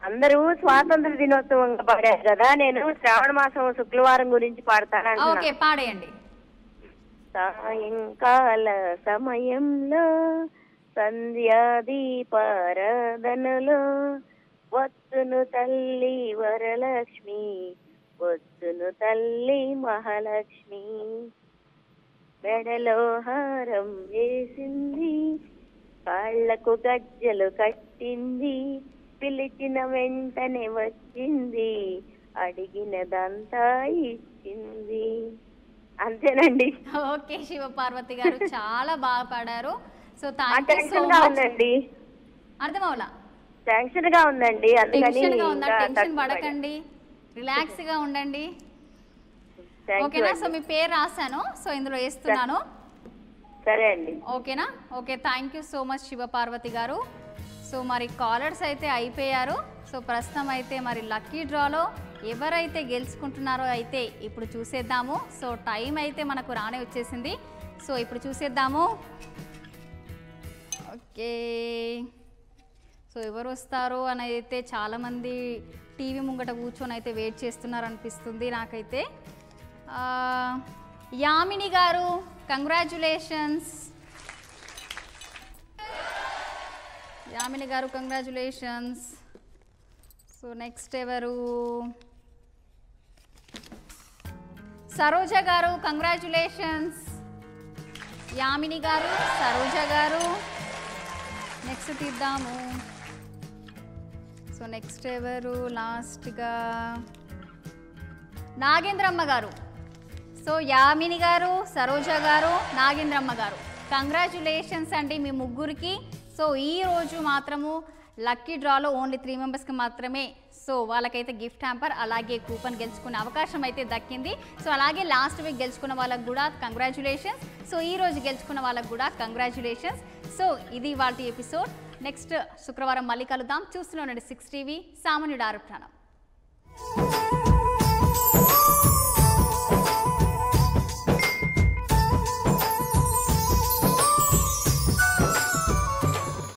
అందరూ స్వాతంత్ర దినోత్సవంగా పాడారు కదా, నేను శ్రావణ మాసం శుక్రవారం గురించి పాడతాను. ఓకే, పాడేయండి. సాయంకాల సమయంలో సంధ్యాదీపారాధనలో వత్తును తల్లి వరలక్ష్మి, వత్తును తల్లి మహాలక్ష్మి, మెడలో హారం వేసింది, కాళ్లకు గజ్జలు కట్టింది, పిలిచిన వెంటనే వచ్చింది, అడిగినదంతా ఇచ్చింది. అంతేనండి. ఓకే శివపార్వతి గారు చాలా బాగా పాడారు. సో టెన్షన్ గా ఉందండి. అర్థం అవలా? టెన్షన్ గా ఉందండి. టెన్షన్ పడకండి, రిలాక్స్ గా ఉండండి. ఓకేనా? సో మీ పేరు రాశాను, సో ఇందులో వేస్తున్నాను. సరే అండి. ఓకేనా? Okay, thank you so much Shivaparvati గారు. సో మరి కాలర్స్ అయితే అయిపోయారు. సో ప్రస్తుతం అయితే మరి లక్కీ డ్రాలో ఎవరైతే గెలుచుకుంటున్నారో అయితే ఇప్పుడు చూసేద్దాము. సో టైం అయితే మనకు రానే వచ్చేసింది. సో ఇప్పుడు చూసేద్దాము. ఓకే, సో ఎవరు వస్తారు అని అయితే చాలామంది టీవీ ముంగట కూర్చొని అయితే వెయిట్ చేస్తున్నారు అనిపిస్తుంది నాకైతే. యామిని గారు కంగ్రాచ్యులేషన్స్. యామిని గారు కంగ్రాచ్యులేషన్స్. సో నెక్స్ట్ ఎవరు? సరోజ గారు కంగ్రాచ్యులేషన్స్. యామిని గారు, సరోజ గారు. నెక్స్ట్ తీద్దాము. సో నెక్స్ట్ ఎవరు? లాస్ట్గా నాగేంద్రమ్మ గారు. సో యామిని గారు, సరోజ గారు, నాగేంద్రమ్మ గారు కంగ్రాచ్యులేషన్స్ అండి మీ ముగ్గురికి. సో ఈరోజు మాత్రము లక్కీ డ్రాలో ఓన్లీ 3 మెంబర్స్కి మాత్రమే సో వాళ్ళకైతే గిఫ్ట్ హ్యాంపర్ అలాగే కూపన్ గెలుచుకునే అవకాశం అయితే దక్కింది. సో అలాగే లాస్ట్ వీక్ గెలుచుకున్న వాళ్ళకు కూడా కంగ్రాచ్యులేషన్స్. సో ఈరోజు గెలుచుకున్న వాళ్ళకు కూడా కంగ్రాచ్యులేషన్స్. సో ఇది వాళ్ళ ఎపిసోడ్. నెక్స్ట్ శుక్రవారం మళ్ళీ కలుద్దాం. చూస్తూనే ఉండండి 6 టీవీ, సామాన్యుడు ఆరోపణం.